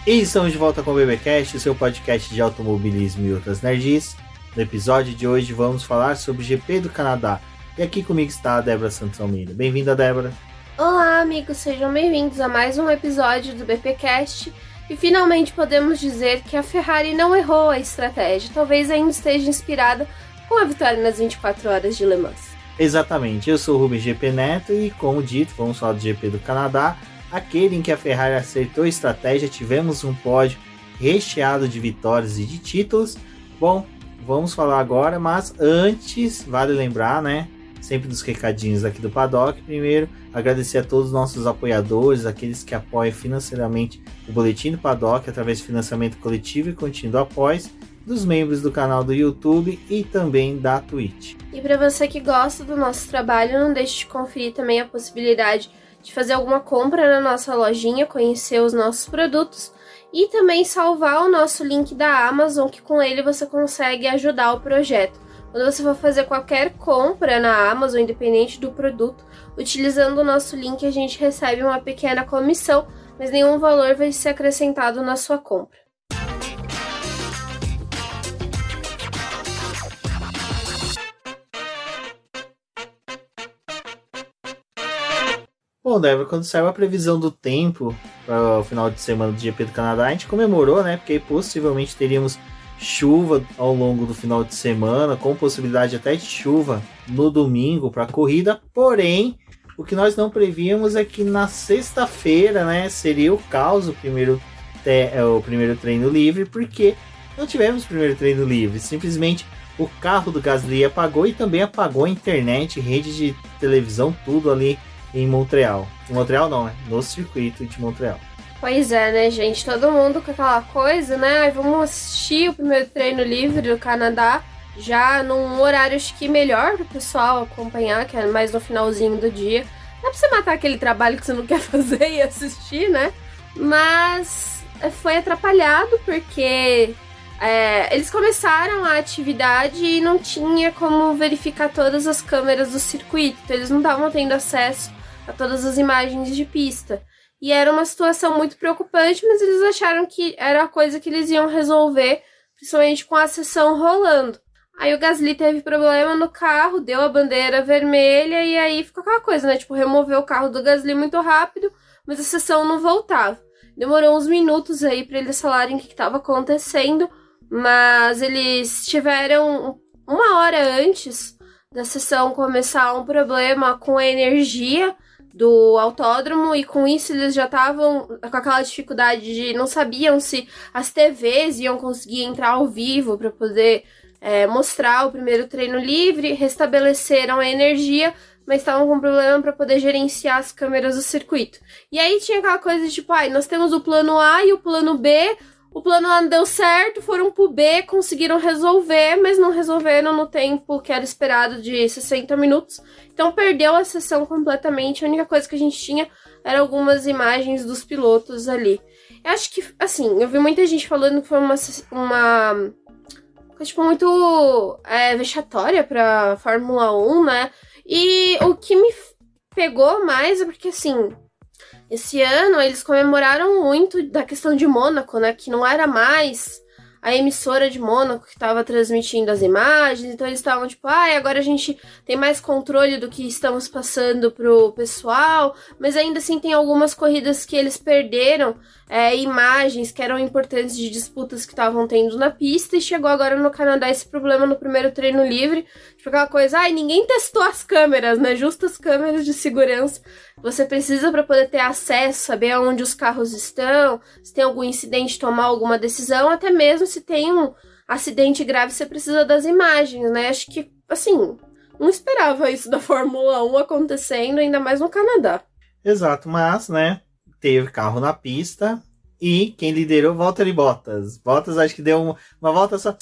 E estamos de volta com o BBcast, o seu podcast de automobilismo e outras nerds. No episódio de hoje vamos falar sobre o GP do Canadá. E aqui comigo está a Débora Santos Almeida. Bem-vinda, Débora. Olá, amigos, sejam bem-vindos a mais um episódio do BBcast. E finalmente podemos dizer que a Ferrari não errou a estratégia. Talvez ainda esteja inspirada com a vitória nas 24 horas de Le Mans. Exatamente, eu sou o Rubens GP Neto e, como dito, vamos falar do GP do Canadá. Aquele em que a Ferrari acertou a estratégia, tivemos um pódio recheado de vitórias e de títulos. Bom, vamos falar agora, mas antes, vale lembrar, né? Sempre dos recadinhos aqui do Paddock. Primeiro, agradecer a todos os nossos apoiadores, aqueles que apoiam financeiramente o Boletim do Paddock através de financiamento coletivo e contínuo do apoio, dos membros do canal do YouTube e também da Twitch. E para você que gosta do nosso trabalho, não deixe de conferir também a possibilidade de fazer alguma compra na nossa lojinha, conhecer os nossos produtos e também salvar o nosso link da Amazon, que com ele você consegue ajudar o projeto. Quando você for fazer qualquer compra na Amazon, independente do produto, utilizando o nosso link a gente recebe uma pequena comissão, mas nenhum valor vai ser acrescentado na sua compra. Bom, Débora, quando saiu a previsão do tempo para o final de semana do GP do Canadá, a gente comemorou, né? Porque possivelmente teríamos chuva ao longo do final de semana, com possibilidade até de chuva no domingo para a corrida. Porém, o que nós não prevíamos é que na sexta-feira, né, seria o caos o primeiro treino livre, porque não tivemos primeiro treino livre. Simplesmente o carro do Gasly apagou e também apagou a internet, rede de televisão, tudo ali em Montreal. Em Montreal não, né? No circuito de Montreal. Pois é, né, gente? Todo mundo com aquela coisa, né? Vamos assistir o primeiro treino livre do Canadá já num horário, acho que melhor pro pessoal acompanhar, que é mais no finalzinho do dia. Dá pra você matar aquele trabalho que você não quer fazer e assistir, né? Mas foi atrapalhado porque eles começaram a atividade e não tinha como verificar todas as câmeras do circuito. Então eles não estavam tendo acesso a todas as imagens de pista. E era uma situação muito preocupante, mas eles acharam que era a coisa que eles iam resolver, principalmente com a sessão rolando. Aí o Gasly teve problema no carro, deu a bandeira vermelha e aí ficou aquela coisa, né? Tipo, removeu o carro do Gasly muito rápido, mas a sessão não voltava. Demorou uns minutos aí para eles falarem o que estava acontecendo, mas eles tiveram uma hora antes da sessão começar um problema com a energia do autódromo e com isso eles já estavam com aquela dificuldade de não sabiam se as TVs iam conseguir entrar ao vivo para poder mostrar o primeiro treino livre, restabeleceram a energia, mas estavam com problema para poder gerenciar as câmeras do circuito. E aí tinha aquela coisa de tipo, nós temos o plano A e o plano B. O plano A não deu certo, foram pro B, conseguiram resolver, mas não resolveram no tempo que era esperado de 60 minutos. Então perdeu a sessão completamente. A única coisa que a gente tinha era algumas imagens dos pilotos ali. Eu acho que, assim, eu vi muita gente falando que foi uma tipo, muito vexatória pra Fórmula 1, né? E o que me pegou mais é porque, assim, esse ano eles comemoraram muito da questão de Mônaco, né? Que não era mais a emissora de Mônaco que estava transmitindo as imagens. Então eles estavam tipo, agora a gente tem mais controle do que estamos passando pro pessoal. Mas ainda assim tem algumas corridas que eles perderam imagens que eram importantes de disputas que estavam tendo na pista. E chegou agora no Canadá esse problema no primeiro treino livre. Tipo aquela coisa, ninguém testou as câmeras, né? Justo as câmeras de segurança. Você precisa para poder ter acesso, saber onde os carros estão, se tem algum incidente, tomar alguma decisão, até mesmo se tem um acidente grave, você precisa das imagens, né? Acho que, assim, não esperava isso da Fórmula 1 acontecendo, ainda mais no Canadá. Exato, mas, né, teve carro na pista e quem liderou, Valtteri Bottas. Bottas acho que deu uma volta só,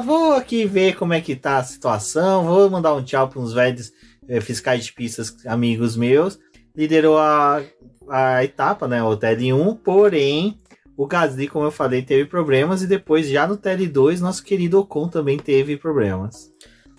vou aqui ver como é que tá a situação, vou mandar um tchau para uns velhos fiscais de pistas, amigos meus. Liderou a etapa, né, o TL1, porém o Gasly, como eu falei, teve problemas e depois já no TL2 nosso querido Ocon também teve problemas.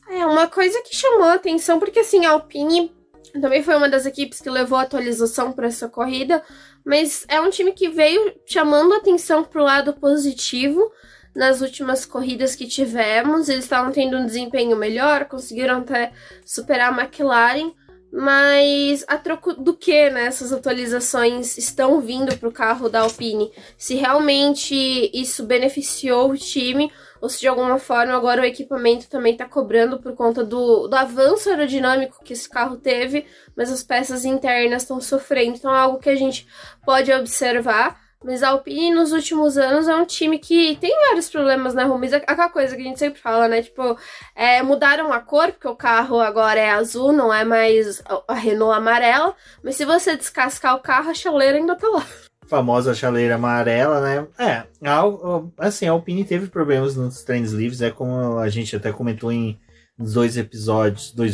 Uma coisa que chamou a atenção, porque assim, a Alpine também foi uma das equipes que levou a atualização para essa corrida, mas é um time que veio chamando atenção pro lado positivo nas últimas corridas que tivemos. Eles estavam tendo um desempenho melhor, conseguiram até superar a McLaren, mas a troco do que, né, essas atualizações estão vindo para o carro da Alpine? Se realmente isso beneficiou o time, ou se de alguma forma agora o equipamento também está cobrando por conta do avanço aerodinâmico que esse carro teve, mas as peças internas estão sofrendo. Então é algo que a gente pode observar. Mas a Alpine nos últimos anos é um time que tem vários problemas, né, Rubens? Aquela coisa que a gente sempre fala, né? Tipo, mudaram a cor, porque o carro agora é azul, não é mais a Renault amarela. Mas se você descascar o carro, a chaleira ainda tá lá. Famosa chaleira amarela, né? Assim, a Alpine teve problemas nos treinos livres, como a gente até comentou nos dois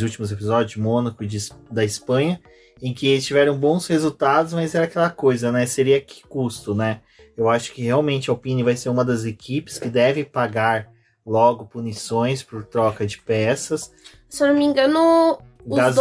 últimos episódios, de Mônaco e da Espanha, em que eles tiveram bons resultados, mas era aquela coisa, né? Seria que custo, né? Eu acho que realmente a Alpine vai ser uma das equipes que deve pagar logo punições por troca de peças. Se eu não me engano, os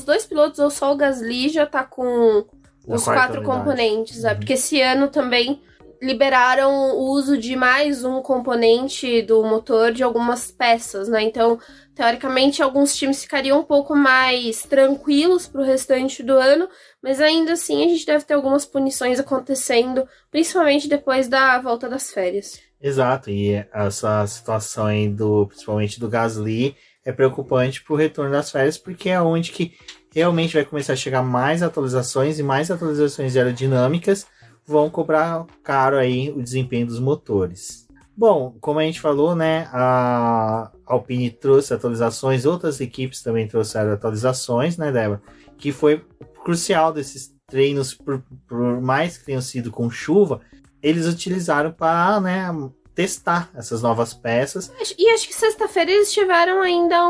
dois pilotos, ou só o Gasly, já tá com os 4 componentes, né? Porque esse ano também liberaram o uso de mais um componente do motor de algumas peças, né? Então, teoricamente, alguns times ficariam um pouco mais tranquilos pro restante do ano, mas ainda assim a gente deve ter algumas punições acontecendo, principalmente depois da volta das férias. Exato, e essa situação aí principalmente do Gasly é preocupante pro retorno das férias, porque é onde que realmente vai começar a chegar mais atualizações, e mais atualizações aerodinâmicas vão cobrar caro aí o desempenho dos motores. Bom, como a gente falou, né, a Alpine trouxe atualizações, outras equipes também trouxeram atualizações, né, Débora? Que foi crucial desses treinos, por mais que tenham sido com chuva, eles utilizaram para, né, testar essas novas peças. E acho que sexta-feira eles tiveram ainda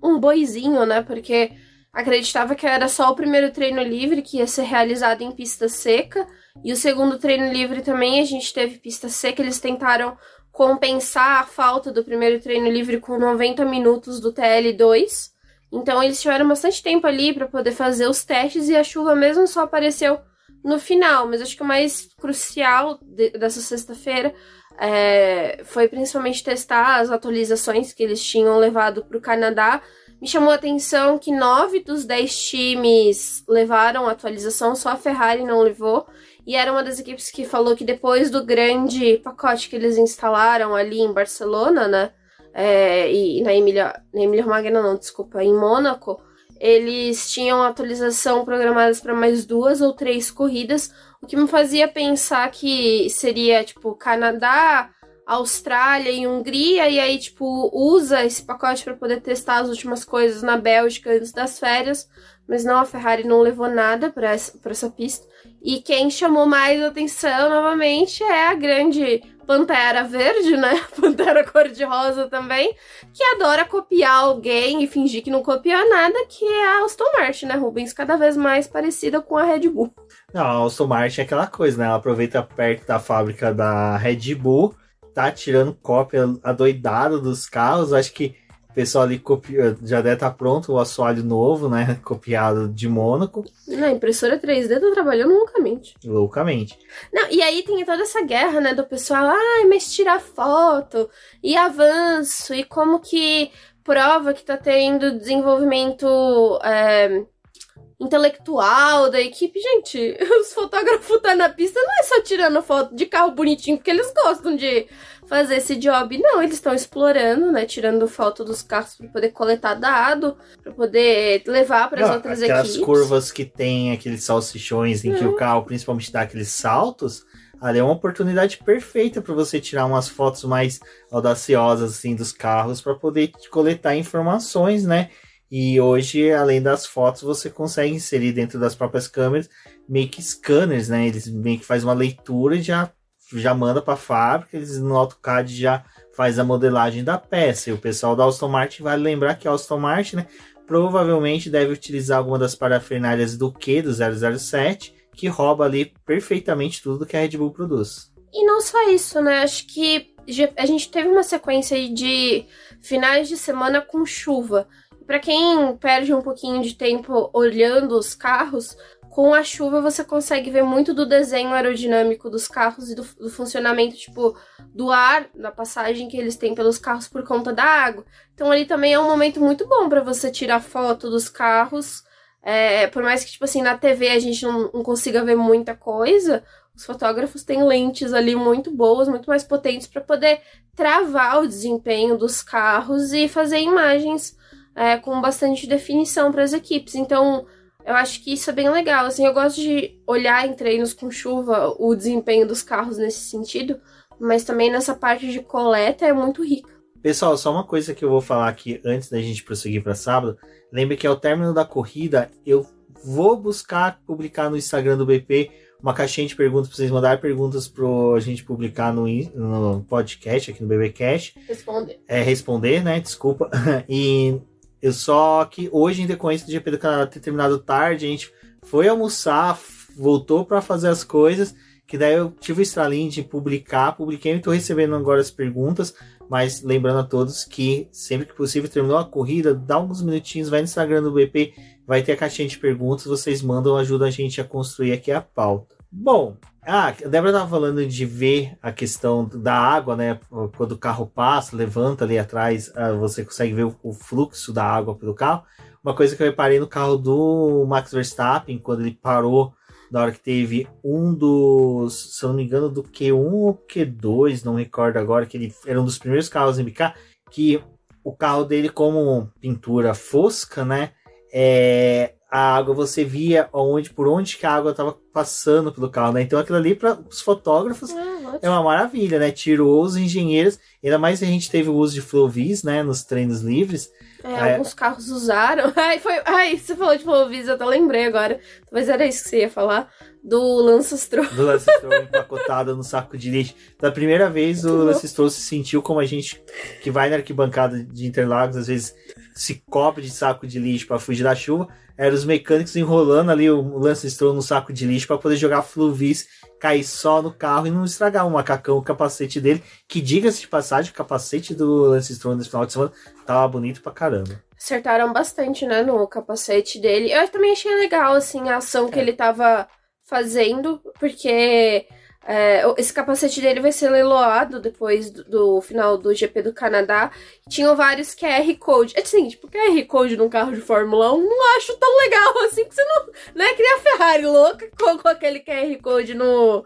um boizinho, né, porque acreditava que era só o primeiro treino livre que ia ser realizado em pista seca, e o segundo treino livre também a gente teve pista seca. Eles tentaram compensar a falta do primeiro treino livre com 90 minutos do TL2, então eles tiveram bastante tempo ali para poder fazer os testes, e a chuva mesmo só apareceu no final. Mas acho que o mais crucial dessa sexta-feira foi principalmente testar as atualizações que eles tinham levado para o Canadá. Me chamou a atenção que 9 dos 10 times levaram atualização, só a Ferrari não levou. E era uma das equipes que falou que depois do grande pacote que eles instalaram ali em Barcelona, né? E na Emília-Romagna não, desculpa, em Mônaco, eles tinham atualização programadas para mais 2 ou 3 corridas, o que me fazia pensar que seria, tipo, Canadá, Austrália e Hungria, e aí, tipo, usa esse pacote para poder testar as últimas coisas na Bélgica antes das férias, mas não, a Ferrari não levou nada para essa pista. E quem chamou mais atenção, novamente, é a grande Pantera Verde, né? Pantera cor-de-rosa também, que adora copiar alguém e fingir que não copiou nada, que é a Aston Martin, né, Rubens? Cada vez mais parecida com a Red Bull. Não, a Aston Martin é aquela coisa, né? Ela aproveita perto da fábrica da Red Bull, tá tirando cópia adoidada dos carros. Acho que o pessoal ali já deve estar pronto o assoalho novo, né? Copiado de Mônaco. Não, a impressora 3D tá trabalhando loucamente. Loucamente. Não, e aí tem toda essa guerra, né, do pessoal, mas tirar foto, e avanço, e como que prova que tá tendo desenvolvimento intelectual da equipe. Gente, os fotógrafos tá na pista, não é só tirando foto de carro bonitinho, porque eles gostam de fazer esse job. Não, eles estão explorando, né, tirando foto dos carros para poder coletar dado, para poder levar para as outras equipes. Aquelas curvas que tem aqueles salsichões em que o carro principalmente dá aqueles saltos, ali é uma oportunidade perfeita para você tirar umas fotos mais audaciosas assim dos carros, para poder coletar informações, né? E hoje, além das fotos, você consegue inserir dentro das próprias câmeras meio que scanners, né? Eles meio que fazem uma leitura e já manda para a fábrica, eles no AutoCAD já faz a modelagem da peça. E o pessoal da Aston Martin, vale lembrar que a Aston Martin, né, provavelmente deve utilizar alguma das parafernálias do 007, que rouba ali perfeitamente tudo que a Red Bull produz. E não só isso, né? Acho que a gente teve uma sequência aí de finais de semana com chuva. Para quem perde um pouquinho de tempo olhando os carros, com a chuva você consegue ver muito do desenho aerodinâmico dos carros e do funcionamento, tipo, do ar, da passagem que eles têm pelos carros por conta da água. Então ali também é um momento muito bom pra você tirar foto dos carros. Por mais que, tipo assim, na TV a gente não consiga ver muita coisa, os fotógrafos têm lentes ali muito boas, muito mais potentes pra poder travar o desempenho dos carros e fazer imagens com bastante definição para as equipes. Então, eu acho que isso é bem legal. Assim, eu gosto de olhar em treinos com chuva o desempenho dos carros nesse sentido, mas também nessa parte de coleta é muito rica. Pessoal, só uma coisa que eu vou falar aqui antes da gente prosseguir para sábado. Lembre que ao término da corrida, eu vou buscar publicar no Instagram do BP uma caixinha de perguntas para vocês mandarem perguntas para a gente publicar no podcast, aqui no BBcast. Responder, né? Desculpa. E eu só que hoje, em decorrência do GP do Canadá ter terminado tarde, a gente foi almoçar, voltou para fazer as coisas, que daí eu tive o estralinho de publiquei e estou recebendo agora as perguntas, mas lembrando a todos que sempre que possível, terminou a corrida, dá alguns minutinhos, vai no Instagram do BP, vai ter a caixinha de perguntas, vocês mandam, ajuda a gente a construir aqui a pauta. Bom, a Débora estava falando de ver a questão da água, né? Quando o carro passa, levanta ali atrás, você consegue ver o fluxo da água pelo carro. Uma coisa que eu reparei no carro do Max Verstappen, quando ele parou, na hora que teve um dos, se eu não me engano, do Q1 ou Q2, não recordo agora, que ele era um dos primeiros carros a embicar, que o carro dele, como pintura fosca, né? A água você via por onde que a água estava passando pelo carro, né? Então aquilo ali para os fotógrafos é uma maravilha, né? Tirou os engenheiros, ainda mais se a gente teve o uso de Flovis, né? Nos treinos livres. Alguns carros usaram. Você falou de Flovis, eu até lembrei agora. Talvez era isso que você ia falar. Do Lance Stroll. Do Lance Stroll empacotado no saco de lixo. Pela primeira vez o Lance Stroll se sentiu como a gente que vai na arquibancada de Interlagos, às vezes se cobre de saco de lixo para fugir da chuva. Eram os mecânicos enrolando ali o Lance Stroll no saco de lixo para poder jogar Flovis, cair só no carro e não estragar o macacão, o capacete dele. Que, diga-se de passagem, o capacete do Lance Stroll nesse final de semana tava bonito pra caramba. Acertaram bastante, né, no capacete dele. Eu também achei legal, assim, a ação que ele tava fazendo, porque esse capacete dele vai ser leiloado depois do final do GP do Canadá. Tinham vários QR Code. É assim, tipo, QR Code num carro de Fórmula 1 não acho tão legal assim, que você não é que nem a Ferrari louca com aquele QR Code no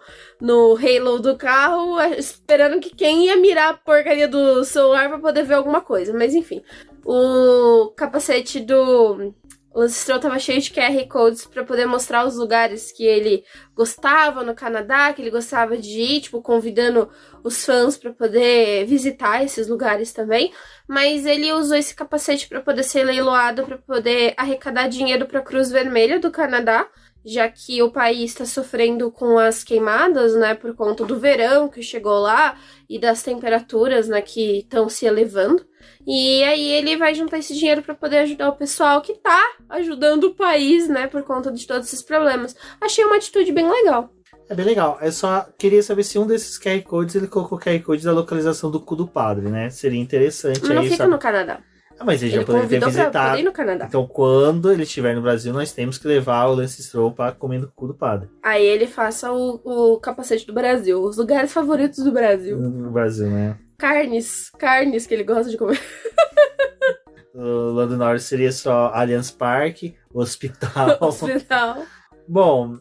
halo do carro, esperando que quem ia mirar a porcaria do celular pra poder ver alguma coisa. Mas enfim, o capacete do Lance Stroll tava cheio de QR Codes pra poder mostrar os lugares que ele gostava no Canadá, que ele gostava de ir, tipo, convidando os fãs pra poder visitar esses lugares também. Mas ele usou esse capacete pra poder ser leiloado, pra poder arrecadar dinheiro pra Cruz Vermelha do Canadá, já que o país está sofrendo com as queimadas, né, por conta do verão que chegou lá e das temperaturas, né, que estão se elevando. E aí ele vai juntar esse dinheiro para poder ajudar o pessoal que tá ajudando o país, né, por conta de todos esses problemas. Achei uma atitude bem legal. É bem legal. Eu só queria saber se um desses QR Codes ele colocou o QR Code da localização do cu do padre, né? Seria interessante. Não fica no Canadá. Mas ele já poderia ter visitado. Pra ir no Canadá. Então, quando ele estiver no Brasil, nós temos que levar o Lance Stroll para comer no cu do padre. Aí ele faça o capacete do Brasil. Os lugares favoritos do Brasil. No Brasil, né? Carnes que ele gosta de comer. O Lando Norris seria só Allianz Parque, hospital. Bom,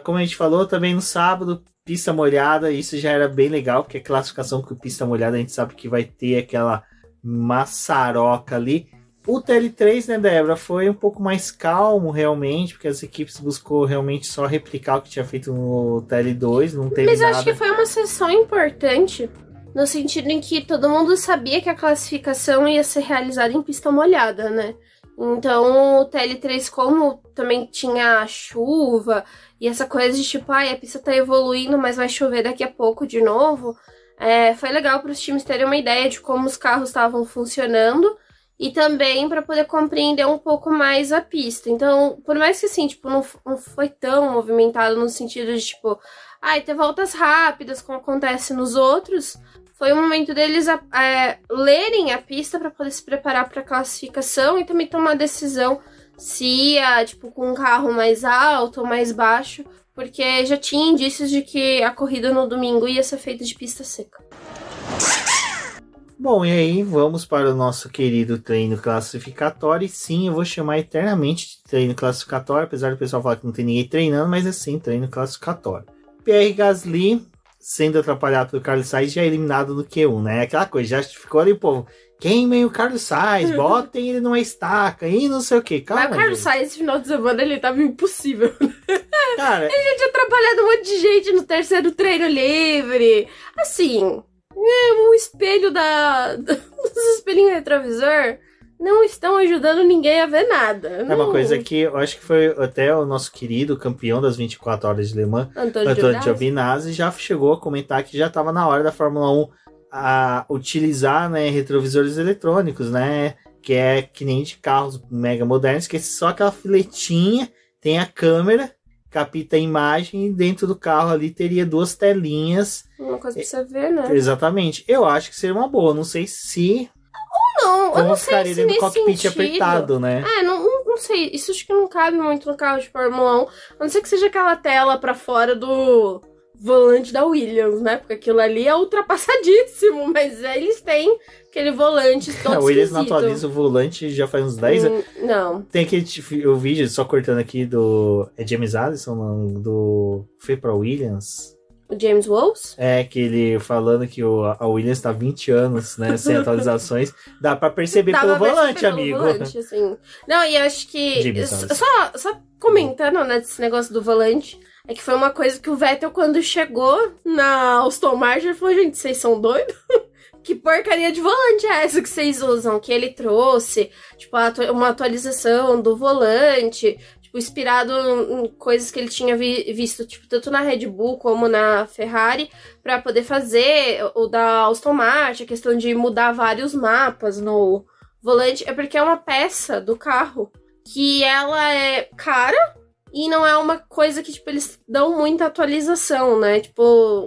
como a gente falou, também no sábado, pista molhada. Isso já era bem legal, porque a classificação com pista molhada a gente sabe que vai ter aquela maçaroca ali. O TL3, né, Débora, foi um pouco mais calmo realmente, porque as equipes buscou realmente só replicar o que tinha feito no TL2, não teve Mas nada. acho que foi uma sessão importante, no sentido em que todo mundo sabia que a classificação ia ser realizada em pista molhada, né? Então o TL3, como também tinha chuva e essa coisa de tipo, a pista tá evoluindo, mas vai chover daqui a pouco de novo, foi legal para os times terem uma ideia de como os carros estavam funcionando e também para poder compreender um pouco mais a pista. Então, por mais que assim, tipo, não foi tão movimentado no sentido de tipo, ter voltas rápidas como acontece nos outros, foi o momento deles lerem a pista para poder se preparar para a classificação e também tomar decisão se ia, tipo, com um carro mais alto ou mais baixo, porque já tinha indícios de que a corrida no domingo ia ser feita de pista seca. Bom, e aí vamos para o nosso querido treino classificatório. E sim, eu vou chamar eternamente de treino classificatório, apesar do pessoal falar que não tem ninguém treinando, mas é sim, treino classificatório. Pierre Gasly, sendo atrapalhado pelo Carlos Sainz, já eliminado no Q1, né? Aquela coisa, já ficou ali, pô, queimem o Carlos Sainz, botem ele numa estaca e não sei o que. Calma, mas o Carlos Sainz, esse final de semana, ele tava impossível. Cara, ele já tinha atrapalhado um monte de gente no terceiro treino livre. Assim, o espelho os espelhinhos retrovisor não estão ajudando ninguém a ver nada. É uma coisa que eu acho que foi até o nosso querido campeão das 24 horas de Le Mans, Antonio Giovinazzi, já chegou a comentar que já estava na hora da Fórmula 1 a utilizar, né, retrovisores eletrônicos, né, que é que nem de carros mega modernos, que é só aquela filetinha, tem a câmera, capta a imagem e dentro do carro ali teria duas telinhas. Uma coisa pra você ver, né? Exatamente. Eu acho que seria uma boa, não sei se... Não, como eu não ficaria sei se dentro do cockpit sentido. apertado, né? Não sei. Isso acho que não cabe muito no carro de Fórmula 1. A não ser que seja aquela tela pra fora do volante da Williams, né? Porque aquilo ali é ultrapassadíssimo. Mas eles têm aquele volante todo A Williams esquisito. não atualiza o volante já faz uns 10 anos. Não. Tem aquele o vídeo, só cortando aqui, do... É James Allison, não, do... Foi pra Williams... O James Wolves? É, que ele falando que a Williams tá 20 anos, né, sem atualizações. Dá pra perceber pelo volante, amigo. Pelo volante, assim. Não, e acho que... Só comentando, né, desse negócio do volante, é que foi uma coisa que o Vettel, quando chegou na Aston Martin, ele falou, gente, vocês são doidos? Que porcaria de volante é essa que vocês usam? Que ele trouxe, tipo, uma atualização do volante... Tipo, inspirado em coisas que ele tinha visto, tipo, tanto na Red Bull como na Ferrari, para poder fazer o da Aston Martin, a questão de mudar vários mapas no volante. É porque é uma peça do carro que ela é cara e não é uma coisa que, tipo, eles dão muita atualização, né? Tipo,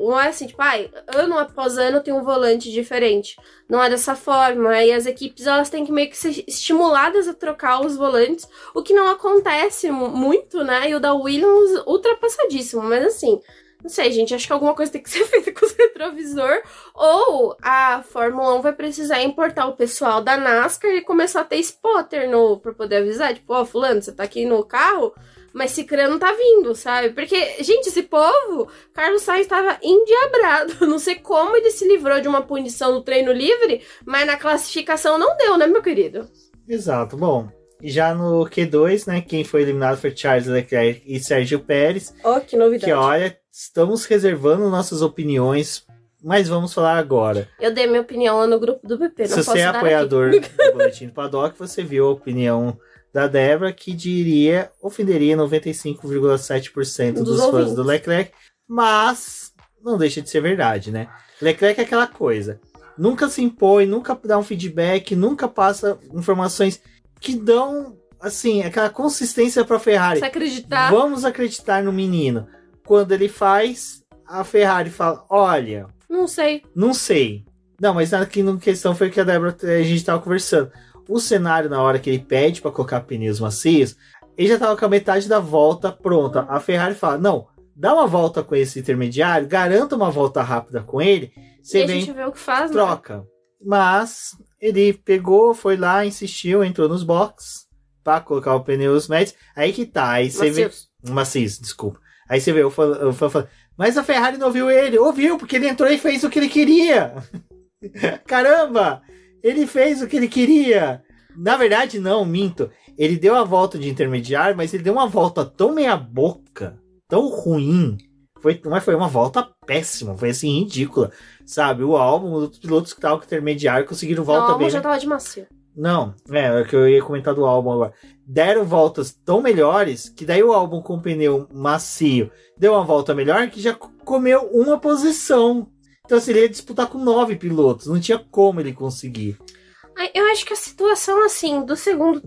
não é assim, tipo, ano após ano tem um volante diferente. Não é dessa forma. E as equipes, elas têm que meio que ser estimuladas a trocar os volantes, o que não acontece muito, né? E o da Williams, ultrapassadíssimo. Mas assim, não sei, gente, acho que alguma coisa tem que ser feita com o retrovisor, ou a Fórmula 1 vai precisar importar o pessoal da NASCAR e começar a ter spotter pra poder avisar, tipo, ó, fulano, você tá aqui no carro... Mas Cicrano tá vindo, sabe? Porque, gente, esse povo, Carlos Sainz tava endiabrado. Não sei como ele se livrou de uma punição no treino livre, mas na classificação não deu, né, meu querido? Exato. Bom, já no Q2, né, quem foi eliminado foi Charles Leclerc e Sérgio Pérez. Ó, que novidade. Que, olha, estamos reservando nossas opiniões, mas vamos falar agora. Eu dei minha opinião lá no grupo do BP, não Se você é apoiador do Boletim do Paddock, você viu a opinião da Débora, que ofenderia 95,7% dos fãs do Leclerc, mas não deixa de ser verdade, né? Leclerc é aquela coisa, nunca se impõe, nunca dá um feedback, nunca passa informações que dão, assim, aquela consistência para a Ferrari. Se acreditar. Vamos acreditar no menino. Quando ele faz, a Ferrari fala, olha... Não sei. Não, mas aqui na questão foi que a Débora, a gente estava conversando. O cenário, na hora que ele pede para colocar pneus macios, ele já tava com a metade da volta pronta. A Ferrari fala, não, dá uma volta com esse intermediário, garanta uma volta rápida com ele, você vem, a gente vê o que faz, troca. Né? Mas ele pegou, foi lá, insistiu, entrou nos boxes para colocar o pneus médios. Aí que tá, aí você vê... Macios, desculpa. Aí você vê, eu falo, mas a Ferrari não ouviu ele. Ouviu, porque ele entrou e fez o que ele queria. Caramba! Ele fez o que ele queria. Na verdade, não, minto. Ele deu a volta de intermediário, mas ele deu uma volta tão meia boca, tão ruim. Mas foi uma volta péssima, foi assim, ridícula. Sabe, o Albon, os pilotos que estavam com intermediário conseguiram volta bem. O Albon já tava de macio. Não, é o que eu ia comentar do Albon agora. Deram voltas tão melhores, que daí o Albon com pneu macio deu uma volta melhor, que já comeu uma posição. Então, assim, ele ia disputar com 9 pilotos. Não tinha como ele conseguir. Eu acho que a situação, assim, do segundo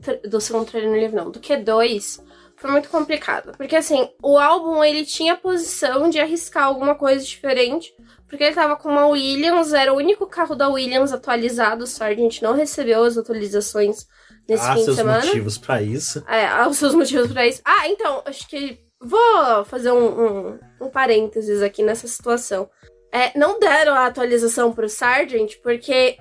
treino livre, não, do Q2, foi muito complicada. Porque, assim, o Albon, ele tinha a posição de arriscar alguma coisa diferente. Porque ele tava com uma Williams, era o único carro da Williams atualizado. O Sargent não recebeu as atualizações nesse fim de semana. Seus motivos pra isso. Os seus motivos pra isso. Então, acho que vou fazer um parênteses aqui nessa situação. Não deram a atualização pro Sargent porque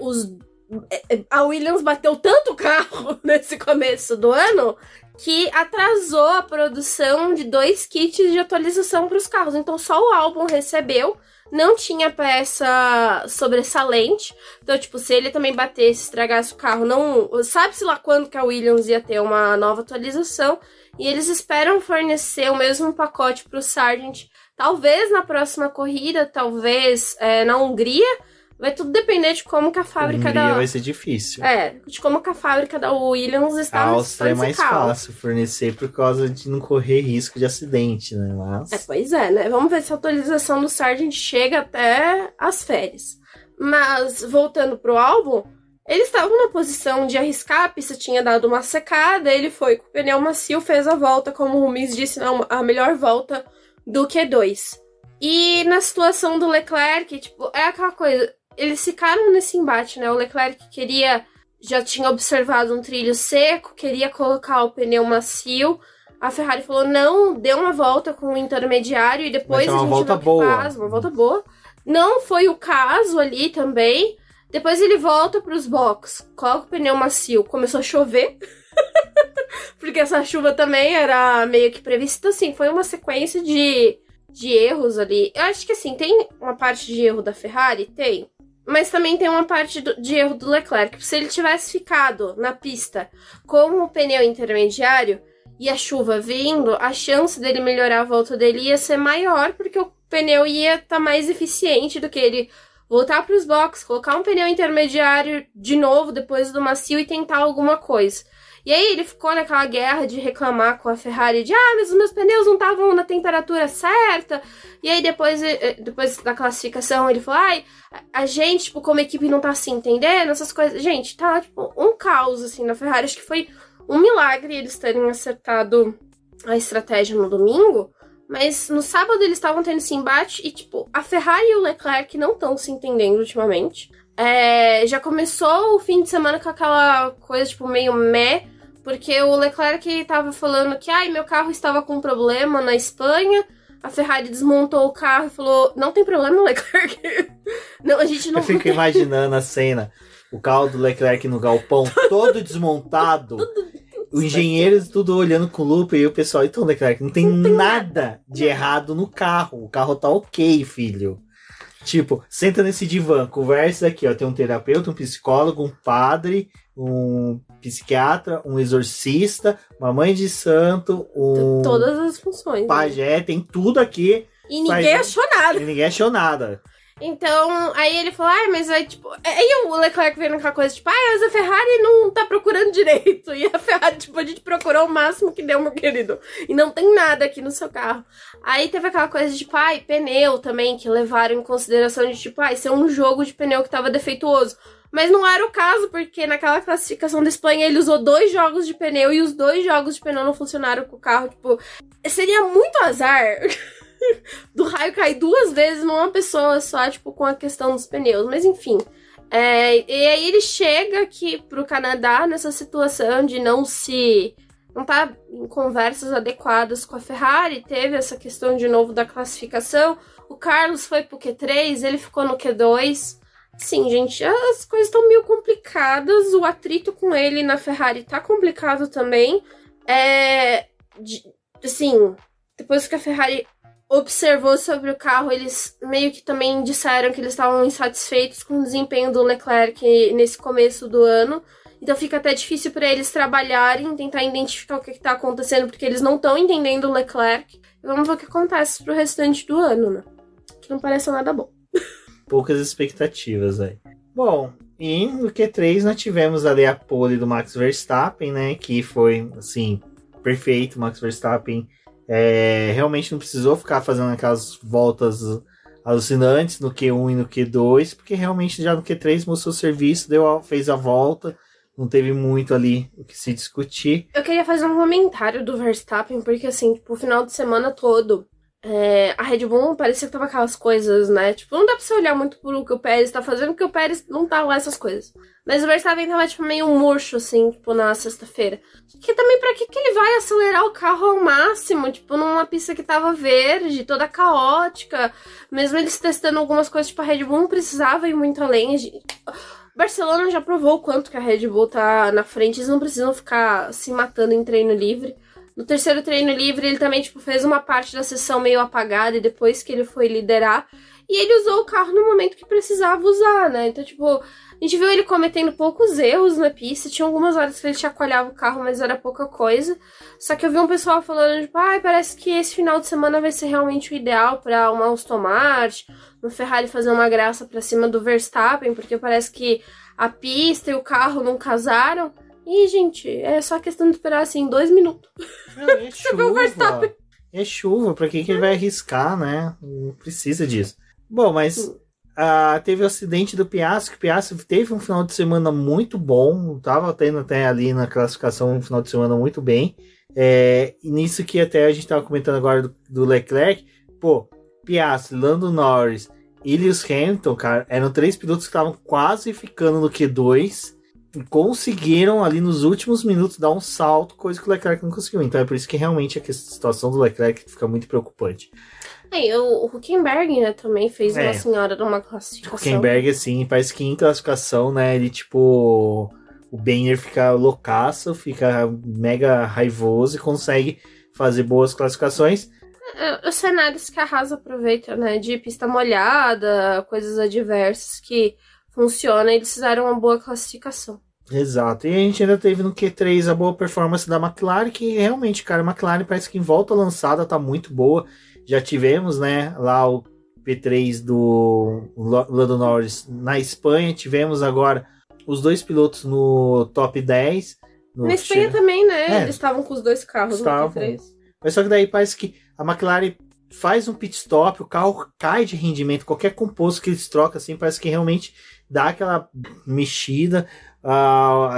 a Williams bateu tanto carro nesse começo do ano que atrasou a produção de 2 kits de atualização para os carros. Então só o álbum recebeu, não tinha peça sobressalente. Então, tipo, se ele também batesse, estragasse o carro, não sabe-se lá quando que a Williams ia ter uma nova atualização. E eles esperam fornecer o mesmo pacote para o Sargent, talvez na próxima corrida, talvez na Hungria. Vai tudo depender de como que a fábrica vai ser difícil. De como que a fábrica da Williams está A Áustria é mais fácil fornecer por causa de não correr risco de acidente, né? Mas... pois é, né? Vamos ver se a atualização do Sargent chega até as férias. Mas, voltando pro álbum, eles estavam na posição de arriscar, a pista tinha dado uma secada, ele foi com o pneu macio, fez a volta, como o Rubens disse, a melhor volta do Q2. E na situação do Leclerc, tipo, é aquela coisa... Eles ficaram nesse embate, né? O Leclerc já tinha observado um trilho seco, queria colocar o pneu macio. A Ferrari falou, não, dê uma volta com o intermediário e depois a gente volta boa. Uma volta boa. Não foi o caso ali também. Depois ele volta pros boxes, coloca o pneu macio. Começou a chover, porque essa chuva também era meio que prevista. Assim, foi uma sequência de erros ali. Eu acho que assim, tem uma parte de erro da Ferrari? Tem. Mas também tem uma parte de erro do Leclerc. Se ele tivesse ficado na pista com o pneu intermediário e a chuva vindo, a chance dele melhorar a volta dele ia ser maior, porque o pneu ia estar mais eficiente do que ele voltar para os boxes, colocar um pneu intermediário de novo depois do macio e tentar alguma coisa. E aí ele ficou naquela guerra de reclamar com a Ferrari de mas os meus pneus não estavam na temperatura certa. E aí depois da classificação ele falou, a gente, tipo, como equipe não tá se entendendo, essas coisas. Gente, tá, tipo, um caos, assim, na Ferrari. Acho que foi um milagre eles terem acertado a estratégia no domingo. Mas no sábado eles estavam tendo esse embate e, tipo, a Ferrari e o Leclerc não estão se entendendo ultimamente. Já começou o fim de semana com aquela coisa, tipo, meio meh. Porque o Leclerc tava falando que, meu carro estava com problema na Espanha. A Ferrari desmontou o carro e falou, não tem problema, Leclerc. Não, a gente não... Eu fico imaginando a cena. O carro do Leclerc no galpão, todo desmontado. Os engenheiros tudo olhando com lupa e o pessoal, então, Leclerc, não tem nada de errado no carro. O carro tá ok, filho. Tipo, senta nesse divã, conversa aqui, ó. Tem um terapeuta, um psicólogo, um padre, um psiquiatra, um exorcista, uma mãe de santo, todas as funções. Pajé, tem tudo aqui. E ninguém achou nada. E ninguém achou nada. Então, aí ele falou, mas aí, tipo... Aí o Leclerc veio naquela coisa, tipo, mas a Ferrari não tá procurando direito. E a Ferrari, tipo, a gente procurou o máximo que deu, meu querido. E não tem nada aqui no seu carro. Aí teve aquela coisa de, tipo, pneu também, que levaram em consideração de, tipo, isso é um jogo de pneu que tava defeituoso. Mas não era o caso, porque naquela classificação da Espanha ele usou 2 jogos de pneu e os 2 jogos de pneu não funcionaram com o carro. Tipo, seria muito azar do raio cair 2 vezes numa pessoa só, tipo, com a questão dos pneus. Mas enfim. E aí ele chega aqui pro Canadá nessa situação de não tá em conversas adequadas com a Ferrari. Teve essa questão de novo da classificação. O Carlos foi pro Q3, ele ficou no Q2. Sim, gente, as coisas estão meio complicadas. O atrito com ele na Ferrari tá complicado também. Assim, depois que a Ferrari observou sobre o carro, eles meio que também disseram que eles estavam insatisfeitos com o desempenho do Leclerc nesse começo do ano. Então fica até difícil para eles trabalharem, tentar identificar o que tá acontecendo, porque eles não estão entendendo o Leclerc. E vamos ver o que acontece pro restante do ano, né? Que não parece nada bom. Poucas expectativas aí. Bom, e no Q3 nós tivemos ali a pole do Max Verstappen, né? Que foi, assim, perfeito. Max Verstappen realmente não precisou ficar fazendo aquelas voltas alucinantes no Q1 e no Q2, porque realmente já no Q3 mostrou o serviço, fez a volta, não teve muito ali o que se discutir. Eu queria fazer um comentário do Verstappen, porque assim, tipo, o final de semana todo, a Red Bull parecia que tava aquelas coisas, né? Tipo, não dá pra você olhar muito pro que o Pérez tá fazendo, porque o Pérez não tá lá essas coisas. Mas o Verstappen tava, tipo, meio murcho, assim, tipo, na sexta-feira. Que também pra que ele vai acelerar o carro ao máximo, tipo, numa pista que tava verde, toda caótica. Mesmo eles testando algumas coisas, tipo, a Red Bull não precisava ir muito além. Barcelona já provou o quanto que a Red Bull tá na frente, eles não precisam ficar se matando em treino livre. No terceiro treino livre, ele também, tipo, fez uma parte da sessão meio apagada e depois que ele foi liderar. E ele usou o carro no momento que precisava usar, né? Então, tipo, a gente viu ele cometendo poucos erros na pista. Tinha algumas horas que ele chacoalhava o carro, mas era pouca coisa. Só que eu vi um pessoal falando, tipo, parece que esse final de semana vai ser realmente o ideal pra uma Aston Martin, uma Ferrari fazer uma graça pra cima do Verstappen, porque parece que a pista e o carro não casaram. E, gente, é só questão de esperar, assim, 2 minutos. É chuva. É chuva, pra que ele vai arriscar, né? Não precisa disso. Bom, mas teve o acidente do Piastri, que o Piastri teve um final de semana muito bom, tava tendo até ali na classificação um final de semana muito bem. E nisso que até a gente tava comentando agora do Leclerc, pô, Piastri, Lando Norris e Lewis Hamilton, cara, eram 3 pilotos que estavam quase ficando no Q2, conseguiram ali nos últimos minutos dar um salto, coisa que o Leclerc não conseguiu. Então é por isso que realmente a situação do Leclerc fica muito preocupante. O Hülkenberg, né, também fez uma senhora numa classificação. O Hülkenberg, assim, parece que em classificação, né, ele tipo... O Banner fica loucaço, fica mega raivoso e consegue fazer boas classificações. Os cenários que a Haas aproveita, né, de pista molhada, coisas adversas que funcionam, eles fizeram uma boa classificação. Exato, e a gente ainda teve no Q3 a boa performance da McLaren, que realmente, cara, a McLaren parece que em volta lançada tá muito boa. Já tivemos, né, lá o P3 do Lando Norris na Espanha, tivemos agora os 2 pilotos no top 10. Na Espanha também, né, eles estavam com os 2 carros no Q3. Mas só que daí parece que a McLaren faz um pit stop, o carro cai de rendimento, qualquer composto que eles trocam, assim, parece que realmente dá aquela mexida.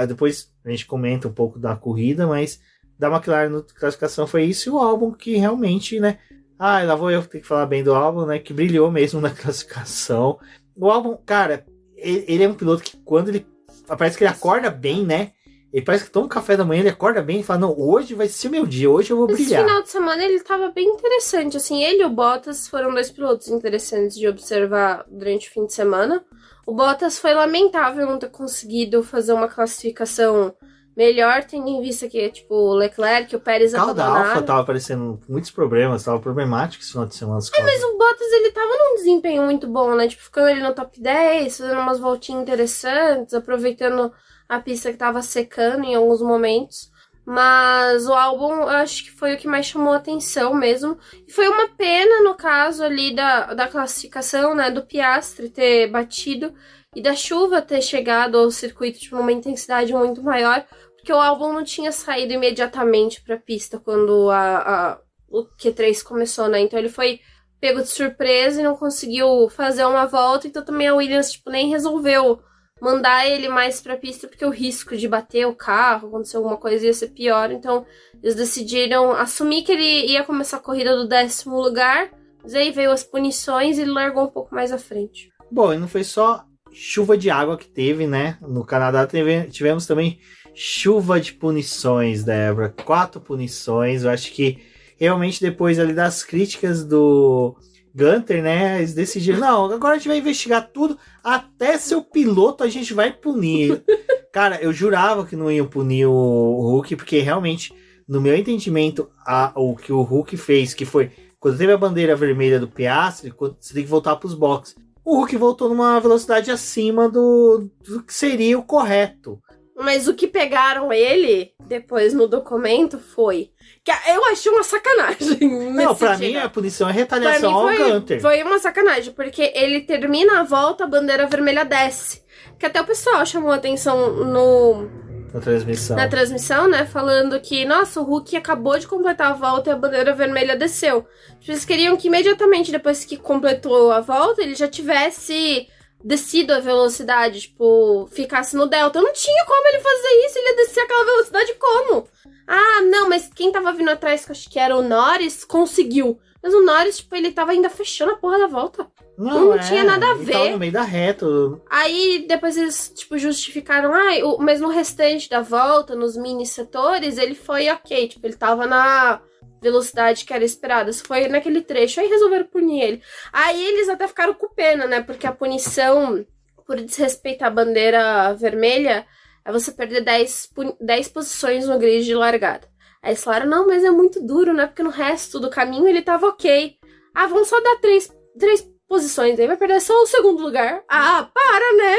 Depois a gente comenta um pouco da corrida, mas da McLaren na classificação foi isso, e o Albon que realmente, né, lá vou eu ter que falar bem do Albon, né, que brilhou mesmo na classificação. O Albon, cara, ele é um piloto que quando ele, parece que ele acorda bem, né, ele parece que toma um café da manhã, ele acorda bem e fala, não, hoje vai ser o meu dia, hoje eu vou brilhar. Esse final de semana ele tava bem interessante, assim, ele e o Bottas foram 2 pilotos interessantes de observar durante o fim de semana. O Bottas foi lamentável não ter conseguido fazer uma classificação melhor, tendo em vista que, tipo, o Leclerc, o Pérez abandonaram. O carro da Alfa tava aparecendo muitos problemas, tava problemático esse final de semana. Mas o Bottas, ele tava num desempenho muito bom, né? Tipo, ficando ali no top 10, fazendo umas voltinhas interessantes, aproveitando a pista que tava secando em alguns momentos. Mas o Albon, eu acho que foi o que mais chamou a atenção mesmo. E foi uma pena, no caso ali da classificação, né, do Piastri ter batido e da chuva ter chegado ao circuito tipo, numa intensidade muito maior, porque o Albon não tinha saído imediatamente para a pista quando o Q3 começou, né? Então ele foi pego de surpresa e não conseguiu fazer uma volta, então também a Williams tipo, nem resolveu mandar ele mais pra pista, porque o risco de bater o carro, acontecer alguma coisa, ia ser pior. Então, eles decidiram assumir que ele ia começar a corrida do 10º lugar, mas aí veio as punições e ele largou um pouco mais à frente. Bom, e não foi só chuva de água que teve, né? No Canadá tivemos também chuva de punições, Débora. 4 punições. Eu acho que realmente depois ali das críticas do Gunter, né, eles decidiram, não, agora a gente vai investigar tudo, até seu piloto a gente vai punir. Cara, eu jurava que não iam punir o Hulk, porque realmente, no meu entendimento, o que o Hulk fez, que foi, quando teve a bandeira vermelha do Piastri, você tem que voltar para os boxes. O Hulk voltou numa velocidade acima do que seria o correto. Mas o que pegaram ele, depois no documento, foi... que eu achei uma sacanagem. Não, pra mim a punição é retaliação ao Gunter. Foi uma sacanagem, porque ele termina a volta, a bandeira vermelha desce. Que até o pessoal chamou a atenção na transmissão, né? Falando que, nossa, o Hulk acabou de completar a volta e a bandeira vermelha desceu. Eles queriam que imediatamente depois que completou a volta, ele já tivesse descido a velocidade, tipo, ficasse no delta. Não tinha como ele fazer isso, ele ia descer aquela velocidade como? Ah, não, mas quem tava vindo atrás, que eu acho que era o Norris, conseguiu. Mas o Norris, tipo, ele tava ainda fechando a porra da volta. Não tinha nada a ver. Tava no meio da reta. Aí, depois eles, tipo, justificaram, mas no restante da volta, nos mini setores, ele foi ok. Tipo, ele tava na velocidade que era esperada. Foi naquele trecho. Aí resolveram punir ele. Aí eles até ficaram com pena, né? Porque a punição por desrespeitar a bandeira vermelha é você perder 10 posições no grid de largada. Aí eles falaram, não, mas é muito duro, né? Porque no resto do caminho ele tava ok. Vamos só dar 3 posições, aí vai perder só o segundo lugar. Para, né?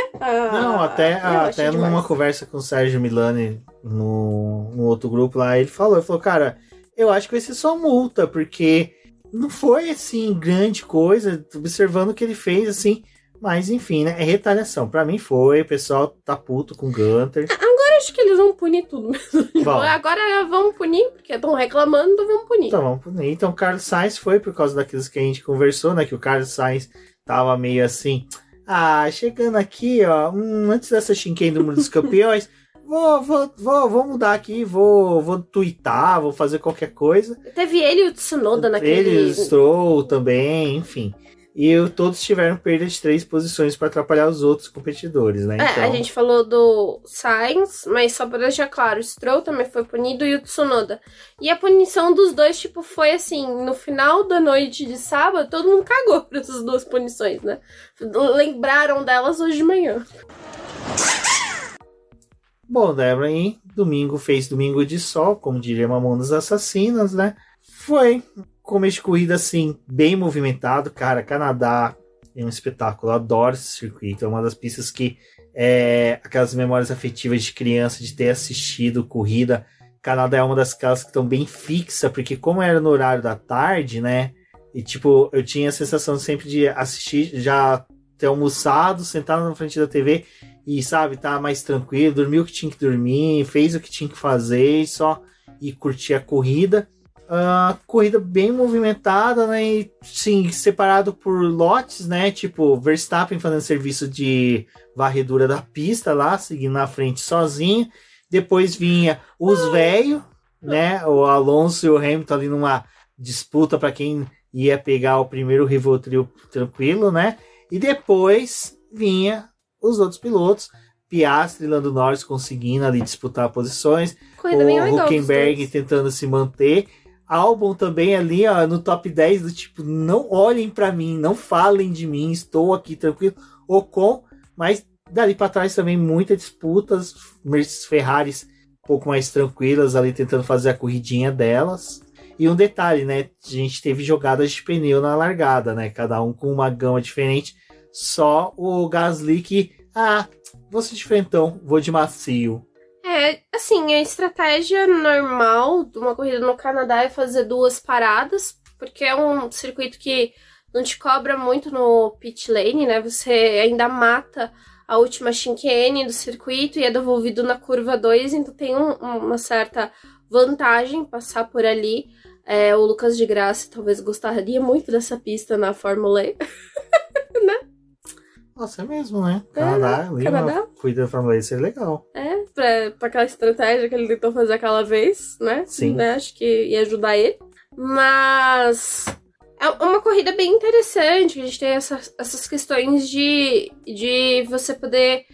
Não, até numa conversa com o Sérgio Milani no outro grupo lá, ele falou, cara, eu acho que vai ser só multa, porque não foi, assim, grande coisa, observando o que ele fez, assim, mas, enfim, né, é retaliação. Pra mim foi, o pessoal tá puto com o Gunter. Agora acho que eles vão punir tudo mesmo. Agora vamos punir, porque estão reclamando, então vamos punir. Então, vamos punir. Então, o Carlos Sainz foi por causa daquilo que a gente conversou, né, que o Carlos Sainz tava meio assim, chegando aqui, ó, antes dessa chicane do Mundo dos Campeões, vou mudar aqui, vou twittar, vou fazer qualquer coisa. Teve ele e o Tsunoda naquele... Ele, o Stroll também, enfim. E todos tiveram perda de 3 posições para atrapalhar os outros competidores, né? Então... A gente falou do Sainz, mas só para deixar claro, o Stroll também foi punido e o Tsunoda. E a punição dos dois, tipo, foi assim, no final da noite de sábado, todo mundo cagou por essas 2 punições, né? Lembraram delas hoje de manhã. Bom, Débora, e fez domingo de sol, como diria Mamonas Assassinas, né? Foi começo de corrida, assim, bem movimentado. Cara, Canadá é um espetáculo. Eu adoro esse circuito. É uma das pistas que aquelas memórias afetivas de criança, de ter assistido corrida. Canadá é uma das casas que estão bem fixa, porque como era no horário da tarde, né? E, tipo, eu tinha a sensação sempre de assistir, já ter almoçado, sentado na frente da TV e, sabe, tá mais tranquilo, dormiu o que tinha que dormir, fez o que tinha que fazer e curtir a corrida. Corrida bem movimentada, né? E, sim, separado por lotes, né? Tipo, Verstappen fazendo serviço de varredura da pista lá, seguindo na frente sozinho. Depois vinha os velhos, né? O Alonso e o Hamilton ali numa disputa para quem ia pegar o primeiro Rivotril tranquilo, né? E depois vinha os outros pilotos, Piastri e Lando Norris conseguindo ali disputar posições, o Hülkenberg tentando se manter, Albon também ali, ó, no top 10 do tipo, não olhem para mim, não falem de mim, estou aqui tranquilo, Ocon, mas dali para trás também muitas disputas, Ferraris um pouco mais tranquilas ali tentando fazer a corridinha delas. E um detalhe, né, a gente teve jogadas de pneu na largada, né, cada um com uma gama diferente, só o Gasly que, vou ser diferentão, vou de macio. Assim, a estratégia normal de uma corrida no Canadá é fazer 2 paradas, porque é um circuito que não te cobra muito no pit lane, né? Você ainda mata a última chicane do circuito e é devolvido na curva 2, então tem uma certa vantagem passar por ali. O Lucas de Graça talvez gostaria muito dessa pista na Fórmula E, né? Nossa, é mesmo, né? Canadá, Canadá? Cuida da Fórmula E, seria legal. Pra aquela estratégia que ele tentou fazer aquela vez, né? Sim. Né? Acho que ia ajudar ele. Mas é uma corrida bem interessante. A gente tem essas questões de você poder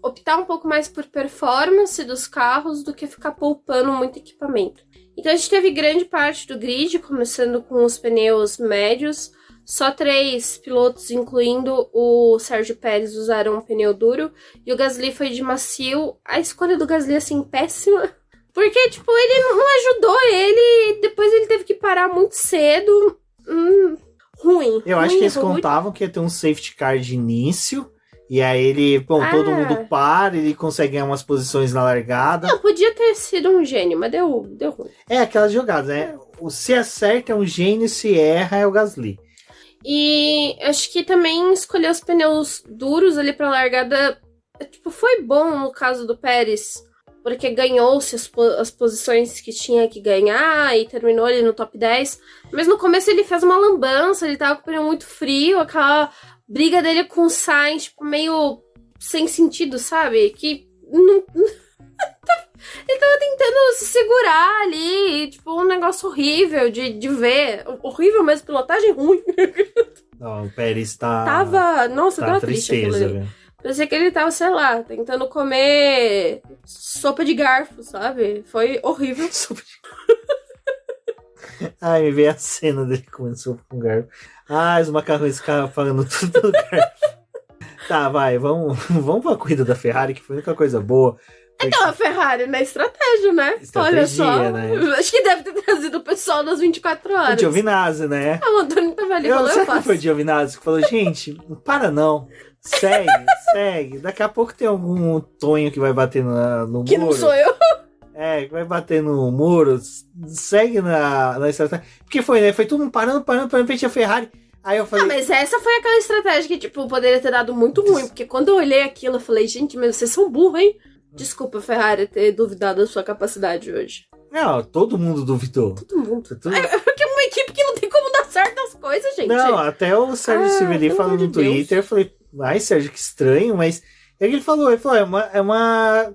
optar um pouco mais por performance dos carros do que ficar poupando muito equipamento. Então a gente teve grande parte do grid, começando com os pneus médios. Só 3 pilotos, incluindo o Sérgio Pérez, usaram um pneu duro. E o Gasly foi de macio. A escolha do Gasly, assim, péssima. Porque, tipo, ele não ajudou ele. Depois ele teve que parar muito cedo. Ruim. Eu acho que eles contavam que ia ter um safety car de início. E aí ele, todo mundo para, ele consegue ganhar umas posições na largada. Não, podia ter sido um gênio, mas deu ruim. Aquelas jogadas, né? Se acerta é um gênio, se erra é o Gasly. E acho que também escolher os pneus duros ali pra largada, tipo, foi bom no caso do Pérez, porque ganhou-se as posições que tinha que ganhar e terminou ali no top 10. Mas no começo ele fez uma lambança, ele tava com o pneu muito frio, aquela briga dele com o Sainz, tipo, meio sem sentido, sabe? Que não... Ele tava tentando se segurar ali, tipo, um negócio horrível de ver. Horrível, mas pilotagem ruim. Não, o Pérez tá... Nossa, tá tava triste aquilo ali. velho. Parecia que ele tava, sei lá, tentando comer sopa de garfo, sabe? Foi horrível. Sopa de... Ai, me veio a cena dele comendo sopa com garfo. Os macarrões falando tudo pelo garfo. Tá, vai, vamos pra corrida da Ferrari, que foi a única coisa boa. Então, a Ferrari na estratégia, né? Olha só. Né? Acho que deve ter trazido o pessoal das 24 horas. O Giovinazzi, né? O Antônio tava ali falando, Será que foi o Giovinazzi que falou, gente, não para não. Segue. Daqui a pouco tem algum Tonho que vai bater no muro. Que não sou eu. Que vai bater no muro. Segue na estratégia. Porque foi, né? Foi todo mundo parando, pra frente a Ferrari. Aí eu falei... mas essa foi aquela estratégia que, tipo, poderia ter dado muito ruim. Porque quando eu olhei aquilo, eu falei, gente, mas vocês são burros, hein? Desculpa, Ferrari, ter duvidado da sua capacidade hoje. Não, todo mundo duvidou. Todo mundo. Porque é uma equipe que não tem como dar certo as coisas, gente. Não, até o Sérgio Silveri falou no Twitter, eu falei, Sérgio, que estranho, mas... Ele falou, é uma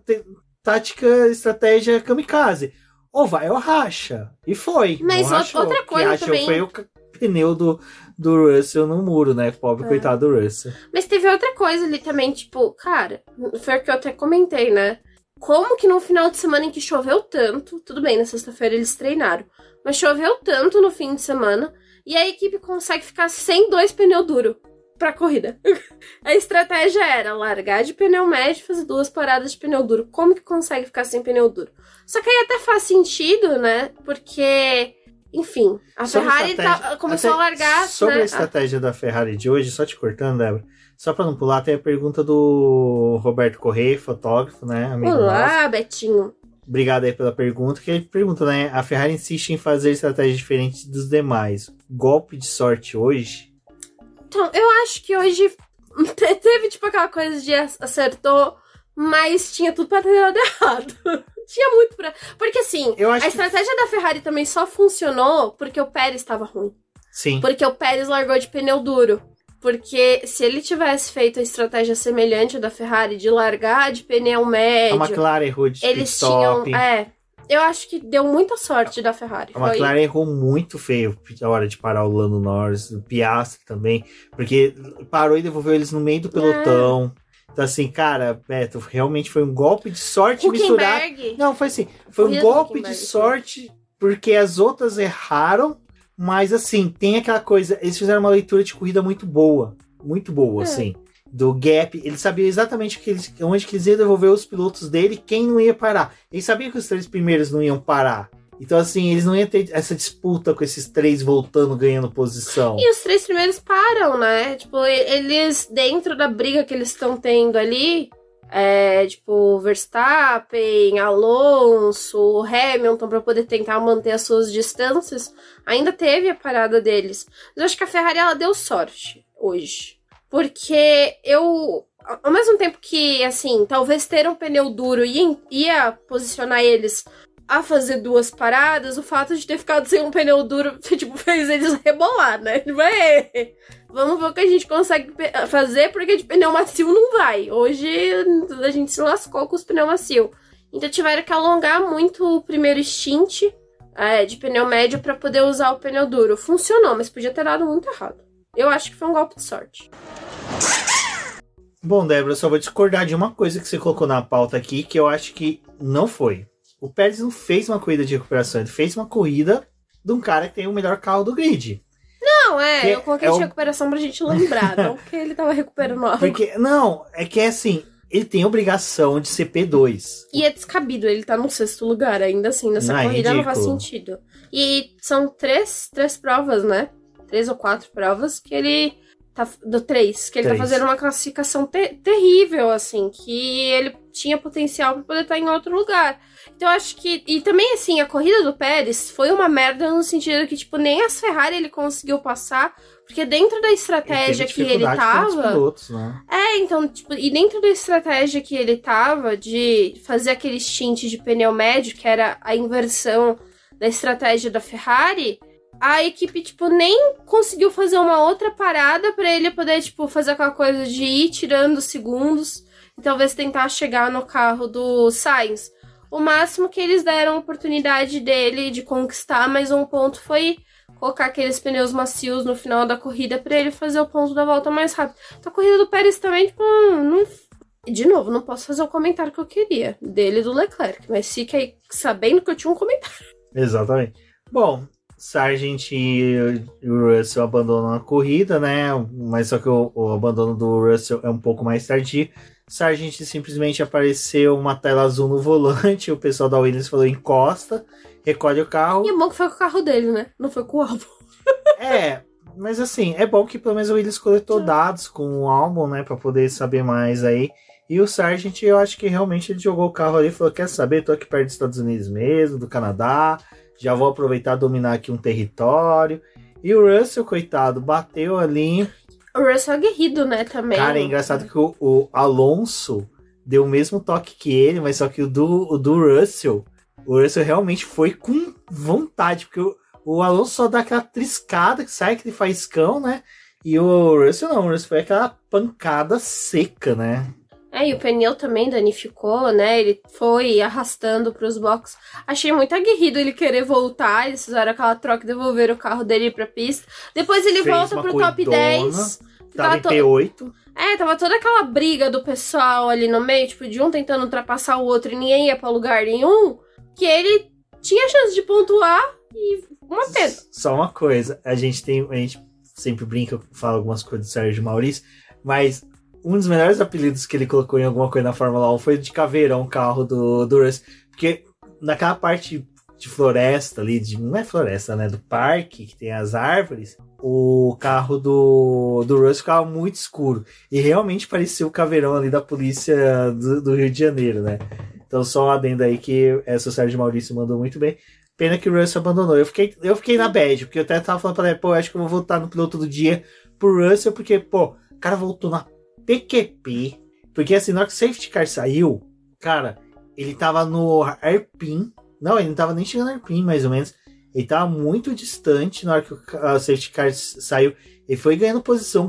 tática, estratégia kamikaze. Ou vai ou racha. E foi. Mas outra coisa também... Foi o pneu do Russell no muro, né? Pobre coitado do Russell. Mas teve outra coisa ali também, tipo, cara, foi o que eu até comentei, né? Como que no final de semana em que choveu tanto, tudo bem, na sexta-feira eles treinaram, mas choveu tanto no fim de semana, e a equipe consegue ficar sem 2 pneus duros pra corrida. A estratégia era largar de pneu médio e fazer 2 paradas de pneu duro. Como que consegue ficar sem pneu duro? Só que aí até faz sentido, né? Porque... Enfim, a Ferrari começou a largar... Sobre a estratégia da Ferrari de hoje, só te cortando, Débora, só pra não pular, tem a pergunta do Roberto Correia, fotógrafo, né? Amigo Olá, nosso. Betinho. Obrigado aí pela pergunta, que ele pergunta, né? A Ferrari insiste em fazer estratégias diferentes dos demais. Golpe de sorte hoje? Então, eu acho que hoje teve tipo aquela coisa de acertou, mas tinha tudo pra ter dado errado. Tinha muito pra... Porque assim, a estratégia da Ferrari também só funcionou porque o Pérez estava ruim. Sim. Porque o Pérez largou de pneu duro. Porque se ele tivesse feito a estratégia semelhante da Ferrari de largar de pneu médio... A McLaren errou de eles tinham... eu acho que deu muita sorte da Ferrari. A McLaren errou muito feio na hora de parar o Lando Norris, o Piastri também. Porque parou e devolveu eles no meio do pelotão. Então, assim, cara, Beto, realmente foi um golpe de sorte misturado. Não, foi assim, foi um golpe de sorte porque as outras erraram, mas assim, tem aquela coisa, eles fizeram uma leitura de corrida muito boa, assim, do gap. Eles sabiam exatamente onde que eles iam devolver os pilotos dele, quem não ia parar. Eles sabiam que os 3 primeiros não iam parar. Então, assim, eles não iam ter essa disputa com esses 3 voltando, ganhando posição. E os 3 primeiros param, né? Tipo, eles, dentro da briga que eles estão tendo ali, tipo, Verstappen, Alonso, Hamilton, pra poder tentar manter as suas distâncias, ainda teve a parada deles. Mas eu acho que a Ferrari, ela deu sorte hoje. Porque ao mesmo tempo que, assim, talvez ter um pneu duro ia posicionar eles... a fazer 2 paradas, o fato de ter ficado sem um pneu duro, tipo, fez eles rebolar, né? Vamos ver o que a gente consegue fazer, porque de pneu macio não vai. Hoje a gente se lascou com os pneus macios. Então tiveram que alongar muito o primeiro stint de pneu médio para poder usar o pneu duro. Funcionou, mas podia ter dado muito errado. Eu acho que foi um golpe de sorte. Bom, Débora, eu só vou discordar de uma coisa que você colocou na pauta aqui, que eu acho que não foi. O Pérez não fez uma corrida de recuperação, ele fez uma corrida de um cara que tem o melhor carro do grid. Não, eu coloquei de recuperação pra gente lembrar, não porque ele tava recuperando algo. É que é assim, ele tem obrigação de ser P2. E é descabido, ele tá no 6º lugar, ainda assim, nessa corrida não faz sentido. E são 3 provas, né? 3 ou 4 provas que ele... tá fazendo uma classificação terrível, assim, que ele tinha potencial pra poder estar em outro lugar. Então eu acho que... E também, assim, a corrida do Pérez foi uma merda no sentido que, tipo, nem as Ferrari ele conseguiu passar, porque dentro da estratégia que ele tava... Pilotos, né? Então, tipo, e dentro da estratégia que ele tava de fazer aquele stint de pneu médio, que era a inversão da estratégia da Ferrari... A equipe, tipo, nem conseguiu fazer uma outra parada pra ele poder, tipo, fazer aquela coisa de ir tirando segundos e talvez tentar chegar no carro do Sainz. O máximo que eles deram a oportunidade dele de conquistar mais um ponto foi colocar aqueles pneus macios no final da corrida pra ele fazer o ponto da volta mais rápido. Então, a corrida do Pérez também, tipo, não... De novo, não posso fazer o comentário que eu queria dele e do Leclerc, mas fica aí sabendo que eu tinha um comentário. Exatamente. Bom, Sargent e o Russell abandonam a corrida, né? Mas só que o abandono do Russell é um pouco mais tardio. Sargent simplesmente apareceu uma tela azul no volante, o pessoal da Williams falou encosta, recolhe o carro. E é bom que foi com o carro dele, né? Não foi com o álbum. Mas assim, é bom que pelo menos o Williams coletou dados com o álbum, né? Pra poder saber mais aí. E o Sargent, eu acho que realmente ele jogou o carro ali e falou, quer saber, tô aqui perto dos Estados Unidos mesmo, do Canadá, já vou aproveitar e dominar aqui um território. E o Russell, coitado, bateu ali. O Russell é aguerrido, né, também. Cara, é engraçado que o Alonso deu o mesmo toque que ele, mas só que o do Russell, o Russell realmente foi com vontade, porque o Alonso só dá aquela triscada que sai aquele faiscão, né? E o Russell não, o Russell foi aquela pancada seca, né? E o pneu também danificou, né? Ele foi arrastando pros boxes. Achei muito aguerrido ele querer voltar. Eles fizeram aquela troca e devolveram o carro dele pra pista. Depois ele volta pro top 10. Tava em P8. Tava toda aquela briga do pessoal ali no meio, tipo, de um tentando ultrapassar o outro e ninguém ia pra lugar nenhum. Que ele tinha chance de pontuar e uma pena. Só uma coisa, a gente sempre brinca, fala algumas coisas do Sérgio Maurício, mas um dos melhores apelidos que ele colocou em alguma coisa na Fórmula 1 foi de caveirão, o carro do Russell. Porque naquela parte de floresta ali, não é floresta, né? Do parque, que tem as árvores, o carro do Russell ficava muito escuro. E realmente parecia o caveirão ali da polícia do Rio de Janeiro, né? Então só um adendo aí que essa o Sérgio Maurício mandou muito bem. Pena que o Russell abandonou. Eu fiquei na bad, porque eu até tava falando pra ele, pô, acho que eu vou voltar no piloto do dia pro Russell, porque, pô, o cara voltou na PQP, porque assim, na hora que o safety car saiu, cara, ele tava no hairpin, não, ele não tava nem chegando no hairpin, mais ou menos, ele tava muito distante na hora que o safety car saiu, ele foi ganhando posição,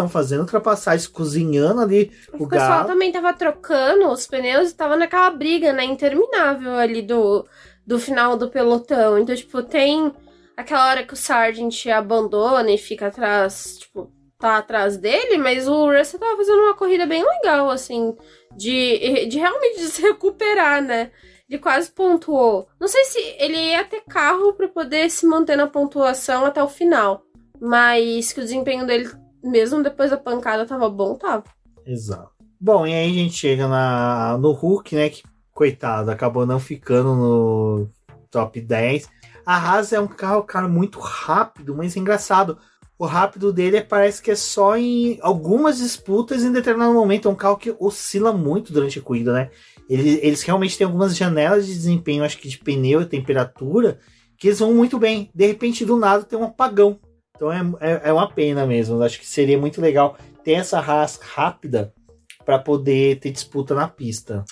fazendo ultrapassagens, cozinhando ali o pessoal galo. Também tava trocando os pneus e tava naquela briga, né, interminável ali do final do pelotão, então, tipo, tem aquela hora que o Sargent abandona e fica atrás, tipo, tá atrás dele, mas o Russell tava fazendo uma corrida bem legal, assim, de realmente de se recuperar, né? Ele quase pontuou. Não sei se ele ia ter carro pra poder se manter na pontuação até o final, mas que o desempenho dele, mesmo depois da pancada, tava bom, tava. Exato. Bom, e aí a gente chega no Hulk, né, que, coitado, acabou não ficando no top 10. A Haas é um carro, cara, muito rápido, mas engraçado. O rápido dele parece que é só em algumas disputas em determinado momento. É um carro que oscila muito durante a corrida, né? Eles realmente têm algumas janelas de desempenho, acho que de pneu e temperatura, que eles vão muito bem. De repente, do nada, tem um apagão. Então é uma pena mesmo. Acho que seria muito legal ter essa Haas rápida para poder ter disputa na pista.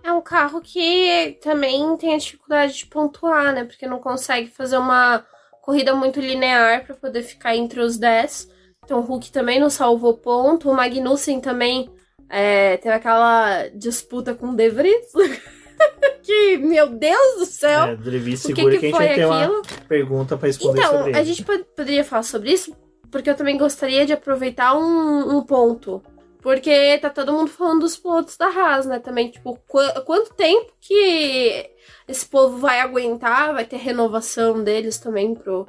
É um carro que também tem a dificuldade de pontuar, né? Porque não consegue fazer uma corrida muito linear para poder ficar entre os 10. Então o Hulk também não salvou ponto. O Magnussen também teve aquela disputa com o De Vries. Que, meu Deus do céu! De Vries, segura que a gente vai ter uma pergunta para responder sobre isso. Então, a gente poderia falar sobre isso, porque eu também gostaria de aproveitar um ponto. Porque tá todo mundo falando dos pilotos da Haas, né? Também, tipo, quanto tempo que esse povo vai aguentar? Vai ter renovação deles também pro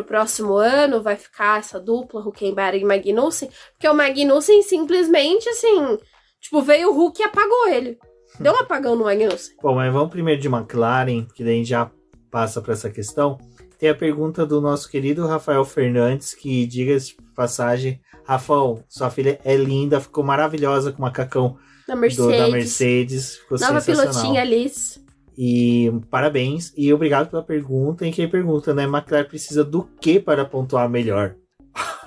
próximo ano? Vai ficar essa dupla, Hülkenberg e Magnussen? Porque o Magnussen simplesmente, assim, tipo, veio o Hulk e apagou ele. Deu um apagão no Magnussen. Bom, mas vamos primeiro de McLaren, que daí a gente já passa para essa questão. Tem a pergunta do nosso querido Rafael Fernandes, que, diga-se de passagem, Rafael, sua filha é linda, ficou maravilhosa com o macacão da Mercedes. Ficou nova sensacional. Pilotinha Alice. E parabéns, e obrigado pela pergunta. E quem pergunta, né? McLaren precisa do que para pontuar melhor?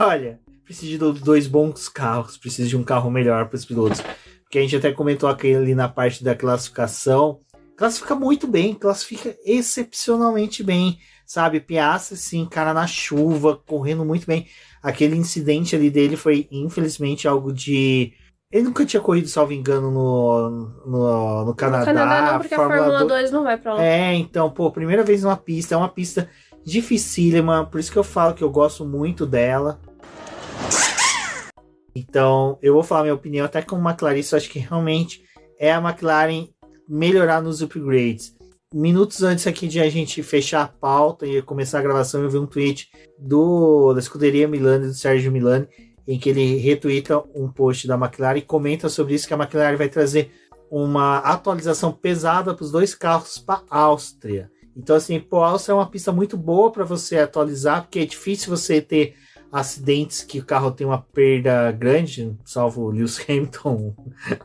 Olha, precisa de 2 bons carros, precisa de um carro melhor para os pilotos. Porque a gente até comentou ali na parte da classificação. Classifica muito bem, classifica excepcionalmente bem, sabe? Piastri, sim, cara na chuva, correndo muito bem. Aquele incidente ali dele foi, infelizmente, algo de Ele nunca tinha corrido, salvo engano, no Canadá. No Canadá não, porque a Fórmula 2 não vai pra lá. Então, primeira vez numa pista. É uma pista dificílima, por isso que eu falo que eu gosto muito dela. Então, eu vou falar minha opinião, até como McLaren, eu acho que realmente é a McLaren melhorar nos upgrades. Minutos antes aqui de a gente fechar a pauta e começar a gravação, eu vi um tweet da escuderia Milani, do Sérgio Milani, em que ele retweeta um post da McLaren e comenta sobre isso, que a McLaren vai trazer uma atualização pesada para os 2 carros para a Áustria. Então, assim, a Áustria é uma pista muito boa para você atualizar, porque é difícil você ter acidentes que o carro tem uma perda grande, salvo o Lewis Hamilton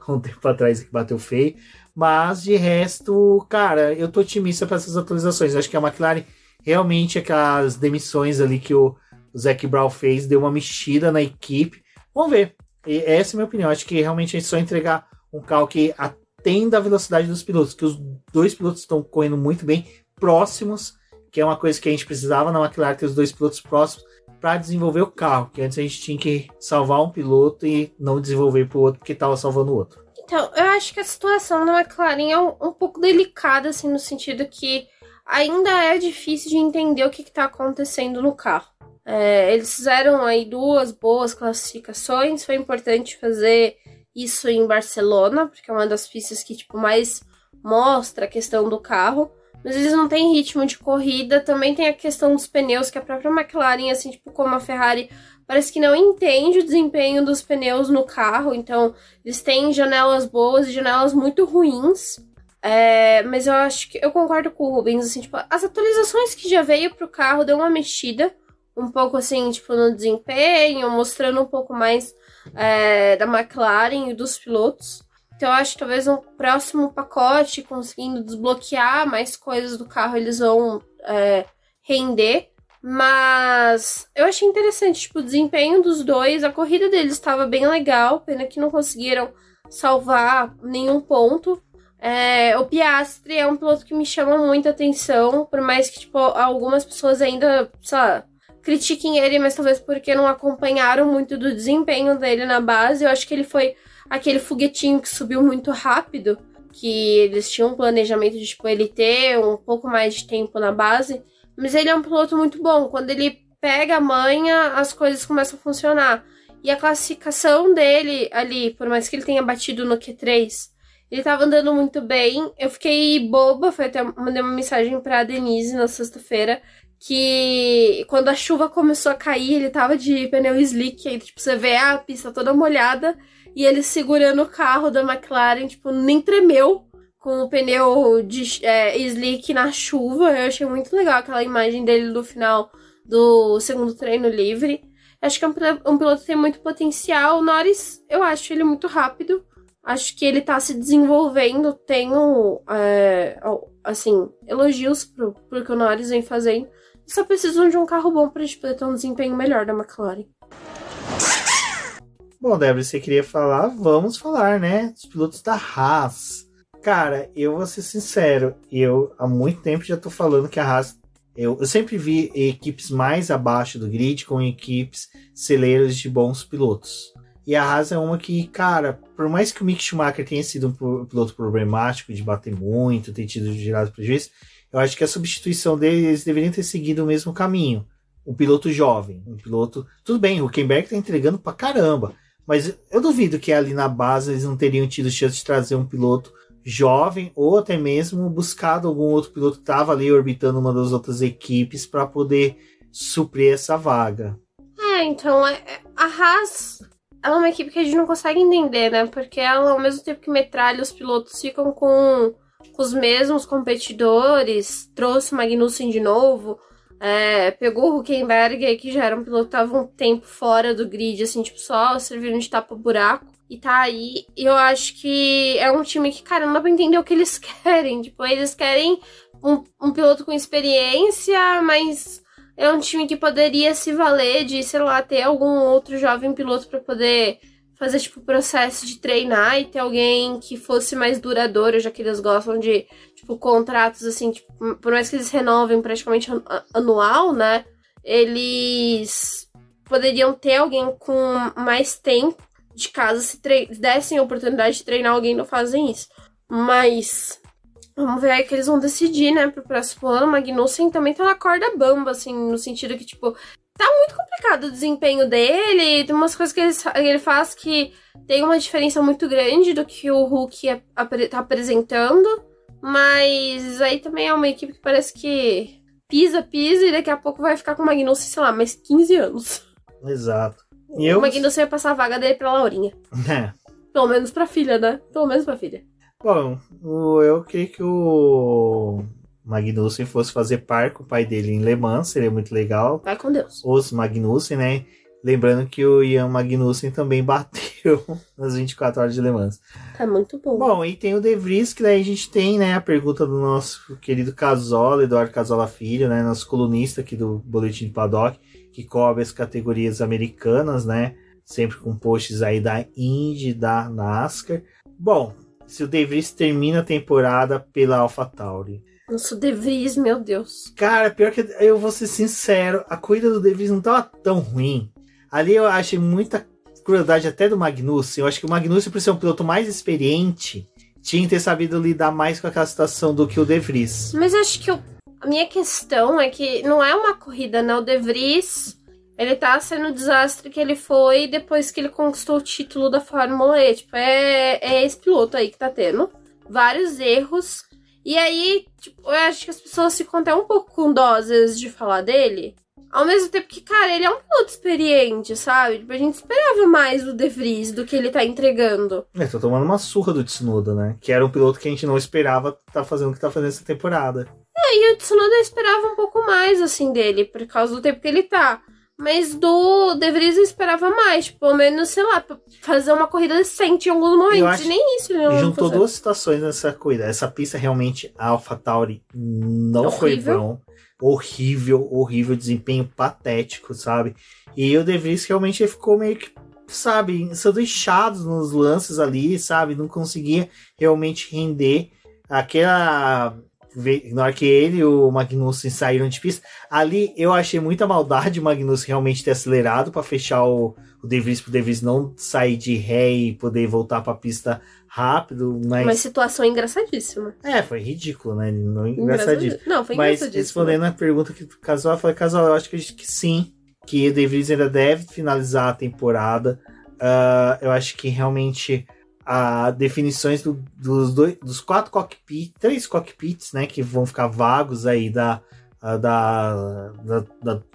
um tempo atrás que bateu feio. Mas, de resto, cara, eu tô otimista para essas atualizações. Eu acho que a McLaren, realmente, aquelas demissões ali que o Zac Brown fez, deu uma mexida na equipe. Vamos ver. E essa é a minha opinião. Acho que realmente é só entregar um carro que atenda a velocidade dos pilotos, que os 2 pilotos estão correndo muito bem, próximos, que é uma coisa que a gente precisava na McLaren, ter os 2 pilotos próximos para desenvolver o carro, que antes a gente tinha que salvar um piloto e não desenvolver para o outro, porque estava salvando o outro. Então, eu acho que a situação da McLaren é um pouco delicada, assim, no sentido que ainda é difícil de entender o que está acontecendo no carro. Eles fizeram aí 2 boas classificações, foi importante fazer isso em Barcelona, porque é uma das pistas que mais mostra a questão do carro, mas eles não têm ritmo de corrida. Também tem a questão dos pneus, que a própria McLaren, assim, como a Ferrari, parece que não entende o desempenho dos pneus no carro. Então, eles têm janelas boas e janelas muito ruins. Mas eu acho que eu concordo com o Rubens, assim, as atualizações que já veio pro carro deu uma mexida um pouco, assim, no desempenho, mostrando um pouco mais da McLaren e dos pilotos. Então, eu acho que talvez no próximo pacote, conseguindo desbloquear mais coisas do carro, eles vão render. Mas eu achei interessante, o desempenho dos 2. A corrida deles estava bem legal, pena que não conseguiram salvar nenhum ponto. O Piastri é um piloto que me chama muita atenção, por mais que, algumas pessoas ainda, critiquem ele, mas talvez porque não acompanharam muito do desempenho dele na base. Eu acho que ele foi aquele foguetinho que subiu muito rápido, que eles tinham um planejamento de, ele ter um pouco mais de tempo na base. Mas ele é um piloto muito bom. Quando ele pega a manha, as coisas começam a funcionar. E a classificação dele ali, por mais que ele tenha batido no Q3, ele tava andando muito bem. Eu fiquei boba, mandei uma mensagem pra Denise na sexta-feira, que quando a chuva começou a cair, ele tava de pneu slick. Aí, você vê a pista toda molhada e ele segurando o carro da McLaren, nem tremeu com o pneu de slick na chuva. Eu achei muito legal aquela imagem dele no final do segundo treino livre. Acho que é um piloto que tem muito potencial. O Norris, eu acho ele muito rápido. Acho que ele tá se desenvolvendo. Tenho, elogios pro que o Norris vem fazendo. Só precisam de um carro bom pra gente poder ter um desempenho melhor da McLaren. Bom, Débora, você queria falar? Vamos falar, né? Os pilotos da Haas. Cara, eu vou ser sincero, eu há muito tempo já tô falando que a Haas... Eu sempre vi equipes mais abaixo do grid com equipes celeiras de bons pilotos. E a Haas é uma que, cara, por mais que o Mick Schumacher tenha sido um piloto problemático, de bater muito, ter tido gerado prejuízo, eu acho que a substituição dele, eles deveriam ter seguido o mesmo caminho. Um piloto jovem, um piloto... Tudo bem, o Hülkenberg tá entregando pra caramba, mas eu duvido que ali na base eles não teriam tido chance de trazer um piloto jovem, ou até mesmo buscado algum outro piloto que estava ali orbitando uma das outras equipes para poder suprir essa vaga. Então, a Haas, ela é uma equipe que a gente não consegue entender, né? Porque ela, ao mesmo tempo que metralha, os pilotos ficam com os mesmos competidores, trouxe o Magnussen de novo, pegou o Hülkenberg, que já era um piloto que estava um tempo fora do grid, assim, só servindo de tapa-buraco. E tá aí, e eu acho que é um time que, cara, não dá pra entender o que eles querem. Eles querem um piloto com experiência, mas é um time que poderia se valer de, sei lá, ter algum outro jovem piloto pra poder fazer, o processo de treinar e ter alguém que fosse mais duradouro, já que eles gostam de, contratos, assim, por mais que eles renovem praticamente anual, né? Eles poderiam ter alguém com mais tempo de casa, se dessem a oportunidade de treinar alguém, não fazem isso. Mas vamos ver aí que eles vão decidir, né, pro próximo ano. O Magnussen também tá na corda bamba, assim, no sentido que, tipo, tá muito complicado o desempenho dele. Tem umas coisas que ele faz que tem uma diferença muito grande do que o Hulk tá apresentando. Mas aí também é uma equipe que parece que pisa e daqui a pouco vai ficar com o Magnussen, sei lá, mais 15 anos. Exato. O Magnussen vai passar a vaga dele pra Laurinha. É. Pelo menos pra filha, né? Pelo menos pra filha. Bom, eu queria que o Magnussen fosse fazer par com o pai dele em Le Mans, seria muito legal. Vai com Deus. Os Magnussen, né? Lembrando que o Ian Magnussen também bateu nas 24 horas de Le Mans. Tá muito bom. Bom, e tem o De Vries, que daí a gente tem, né, a pergunta do nosso querido Casola, Eduardo Casola Filho, né, nosso colunista aqui do Boletim de Paddock, que cobre as categorias americanas, né, sempre com posts aí da Indy, da NASCAR. Bom, se o De Vries termina a temporada pela AlphaTauri. Nossa, o De Vries, meu Deus. Cara, pior que eu vou ser sincero, a corrida do De Vries não tava tão ruim. Ali eu achei muita crueldade até do Magnussen. Eu acho que o Magnussen, por ser um piloto mais experiente, tinha que ter sabido lidar mais com aquela situação do que o De Vries. Mas acho que a minha questão é que não é uma corrida, né? O De Vries, ele tá sendo o desastre que ele foi depois que ele conquistou o título da Fórmula E. Tipo, é esse piloto aí que tá tendo vários erros. E aí, tipo, eu acho que as pessoas ficam até um pouco com dó, às vezes, de falar dele. Ao mesmo tempo que, cara, ele é um piloto experiente, sabe? Tipo, a gente esperava mais do De Vries do que ele tá entregando. Tô tomando uma surra do Tsunoda, né? Que era um piloto que a gente não esperava tá fazendo o que tá fazendo essa temporada. E o Tsunoda eu esperava um pouco mais, assim, dele, por causa do tempo que ele tá. Mas do De Vries eu esperava mais, tipo, pelo menos, sei lá, fazer uma corrida decente em alguns momentos. E nem isso ele não juntou duas situações nessa corrida. Essa pista realmente, a AlphaTauri não foi bom. Horrível, desempenho patético, sabe? E o De Vries realmente ficou meio que, sabe, sanduichado nos lances ali, sabe? Não conseguia realmente render aquela... Na hora que ele e o Magnussen saíram de pista, ali eu achei muita maldade o Magnussen realmente ter acelerado para fechar o De Vries, pro De Vries não sair de ré e poder voltar para a pista rápido. Uma situação engraçadíssima. Foi ridículo, né? Não engraçadíssimo. Não, foi engraçadíssimo. Mas respondendo a pergunta que o Casal falou, Casal, eu acho que sim, que o De Vries ainda deve finalizar a temporada. Eu acho que realmente as definições dos três cockpits, né, que vão ficar vagos aí da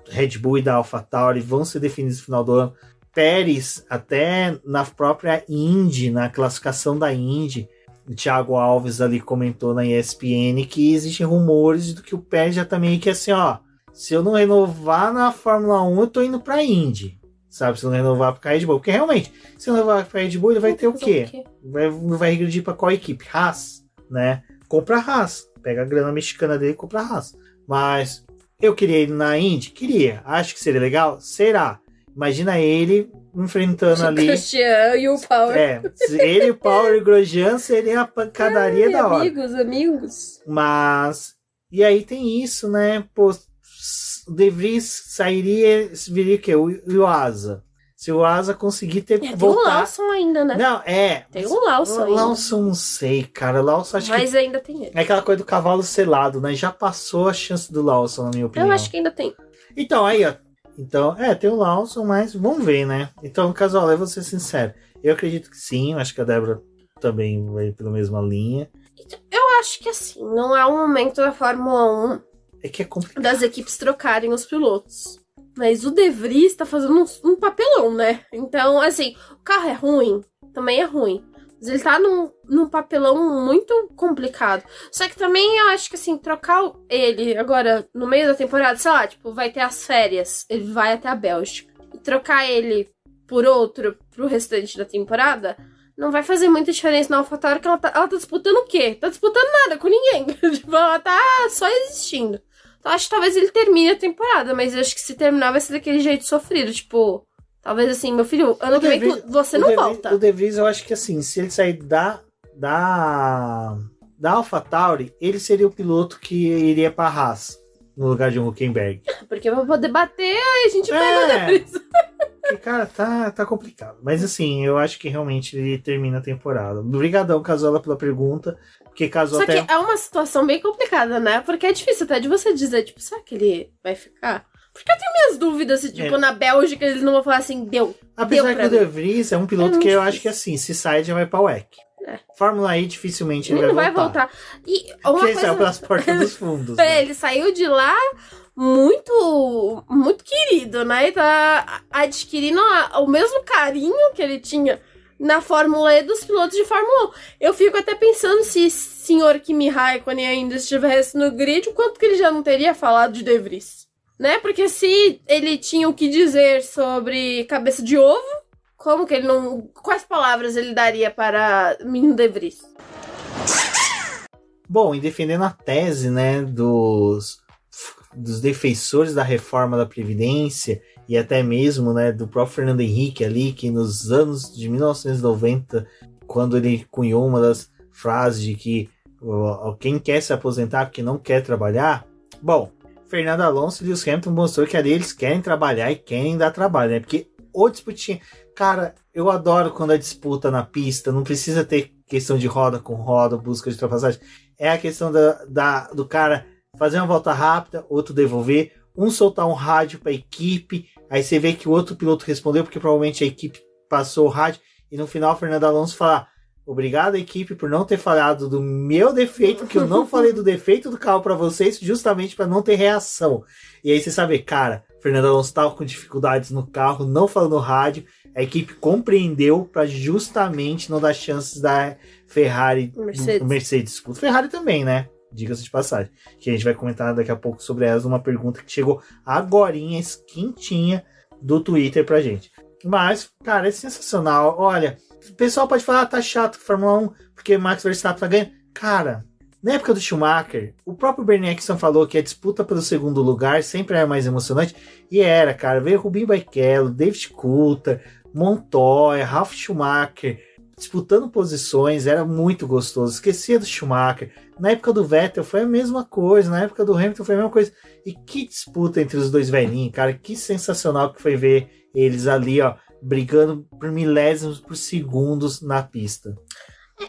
Red Bull e da AlphaTauri vão ser definidos no final do ano. Pérez, até na própria Indy, na classificação da Indy, o Thiago Alves ali comentou na ESPN que existem rumores do que o Pérez já tá meio que assim, ó, se eu não renovar na Fórmula 1, eu tô indo pra Indy. Sabe, se não renovar pra Red Bull. Porque realmente, se não renovar pra Red Bull, ele vai ter o quê? Vai regredir pra qual equipe? Haas, né? Compra a Haas. Pega a grana mexicana dele e compra a Haas. Mas eu queria ele na Indy? Queria. Acho que seria legal? Será. Imagina ele enfrentando ali... Grosjean e o Power. Ele, o Power e o Grosjean seria a pancadaria da hora. Amigos. Mas... E aí tem isso, né? Pô... O De Vries sairia, viria o quê? O Asa. Se o Asa conseguir voltar... Tem o Lawson ainda, né? Não, tem o Lawson ainda. O Lawson não sei, cara. O Lawson acho Mas ainda tem ele. É aquela coisa do cavalo selado, né? Já passou a chance do Lawson, na minha opinião. Eu acho que ainda tem. Então, aí, ó. Então, tem o Lawson, mas vamos ver, né? Então, Casola, eu vou ser sincero. Eu acredito que sim. Eu acho que a Débora também vai pela mesma linha. Eu acho que assim, não é o momento da Fórmula 1... É que é complicado. Das equipes trocarem os pilotos. Mas o De Vries tá fazendo um papelão, né? Então, assim, o carro é ruim, também é ruim. Mas ele tá num papelão muito complicado. Só que também eu acho que, assim, trocar ele agora no meio da temporada, sei lá, tipo, vai ter as férias, ele vai até a Bélgica. E trocar ele por outro pro restante da temporada, não vai fazer muita diferença na AlphaTauri, que ela tá disputando o quê? Tá disputando nada com ninguém. Tipo, ela tá só existindo. Então, acho que talvez ele termine a temporada, mas eu acho que se terminar vai ser daquele jeito sofrido, tipo... Talvez assim, meu filho, ano que vem você não volta. O De Vries, eu acho que assim, se ele sair da AlphaTauri, ele seria o piloto que iria pra Haas, no lugar de um Hülkenberg. Porque pra poder bater, aí a gente pega o De Vries. Porque, cara, tá complicado. Mas assim, eu acho que realmente ele termina a temporada. Obrigadão, Casola, pela pergunta. Porque casou Só até... que é uma situação bem complicada, né? Porque é difícil até de você dizer, tipo, será que ele vai ficar? Porque eu tenho minhas dúvidas se, tipo, na Bélgica eles não vão falar assim, deu. Apesar que o De Vries é um piloto que eu acho que, assim, se sai, já vai pra WEC. Fórmula E, dificilmente ele vai voltar. E uma porque ele coisa... saiu pelas portas dos fundos. Né? Ele saiu de lá muito querido, né? E tá adquirindo o mesmo carinho que ele tinha na Fórmula E dos pilotos de Fórmula 1. Eu fico até pensando se o senhor Kimi Raikkonen ainda estivesse no grid, o quanto que ele já não teria falado de De Vries. Né? Porque se ele tinha o que dizer sobre cabeça de ovo, como que ele não... Quais palavras ele daria para menino De Vries? Bom, e defendendo a tese, né, dos defensores da reforma da Previdência e até mesmo, né, do próprio Fernando Henrique ali, que nos anos de 1990, quando ele cunhou uma das frases de que quem quer se aposentar porque não quer trabalhar, bom, Fernando Alonso e Lewis Hamilton mostrou que ali eles querem trabalhar e querem dar trabalho, né, porque o disputinha, cara, eu adoro quando a disputa na pista, não precisa ter questão de roda com roda, busca de ultrapassagem, é a questão do cara fazer uma volta rápida, outro devolver, um soltar um rádio para a equipe, aí você vê que o outro piloto respondeu, porque provavelmente a equipe passou o rádio, e no final o Fernando Alonso falar, obrigado equipe por não ter falado do meu defeito, que eu não falei do defeito do carro para vocês, justamente para não ter reação. E aí você sabe, cara, Fernando Alonso estava com dificuldades no carro, não falando no rádio, a equipe compreendeu para justamente não dar chances da Ferrari, Mercedes, Ferrari também, né? Diga-se de passagem, que a gente vai comentar daqui a pouco sobre elas, uma pergunta que chegou agorinha, quentinha, do Twitter pra gente. Mas, cara, é sensacional. Olha, o pessoal pode falar, tá chato Fórmula 1, porque Max Verstappen tá ganhando. Cara, na época do Schumacher, o próprio Bernie Eccleston falou que a disputa pelo segundo lugar sempre era mais emocionante, e era, cara, veio Rubinho Barrichello, David Coulthard, Montoya, Ralf Schumacher, disputando posições, era muito gostoso, esquecia do Schumacher. Na época do Vettel foi a mesma coisa, na época do Hamilton foi a mesma coisa. E que disputa entre os dois velhinhos, cara, que sensacional que foi ver eles ali, ó, brigando por milésimos por segundos na pista.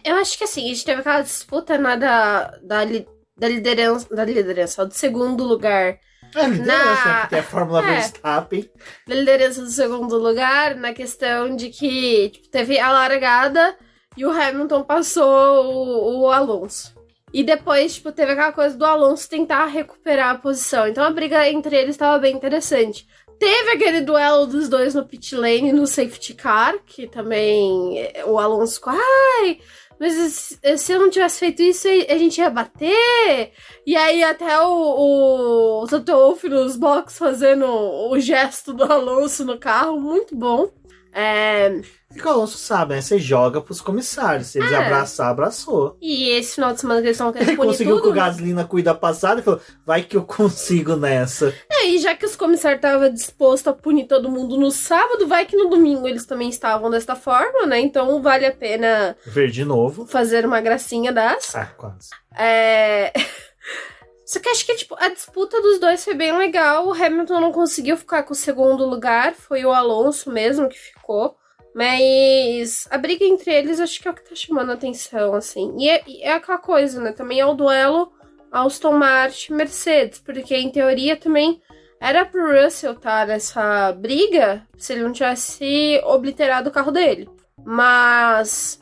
Eu acho que assim, a gente teve aquela disputa, né, da liderança, do segundo lugar. A liderança, que tem a Fórmula Verstappen. Da liderança do segundo lugar, na questão de que tipo, teve a largada e o Hamilton passou o Alonso. E depois, tipo, teve aquela coisa do Alonso tentar recuperar a posição. Então a briga entre eles estava bem interessante. Teve aquele duelo dos dois no pit lane, no safety car, que também o Alonso ficou, mas se eu não tivesse feito isso, a gente ia bater. E aí até o Toto Wolff nos box fazendo o gesto do Alonso no carro, muito bom. E o Alonso sabe, né? Você joga pros comissários. Se eles abraçar, abraçou. E esse final de semana que eles estão querendo punir conseguiu tudo, com o Gasly na corrida passada e falou, vai que eu consigo nessa. E já que os comissários estavam dispostos a punir todo mundo no sábado, vai que no domingo eles também estavam desta forma, né? Então vale a pena ver de novo, fazer uma gracinha dessa. Quase. Só que acho que tipo, a disputa dos dois foi bem legal. O Hamilton não conseguiu ficar com o segundo lugar, foi o Alonso mesmo que ficou. Mas a briga entre eles acho que é o que tá chamando a atenção, assim. E é aquela coisa, né? Também é o duelo Aston Martin Mercedes, porque em teoria também era pro Russell estar nessa briga se ele não tivesse obliterado o carro dele. Mas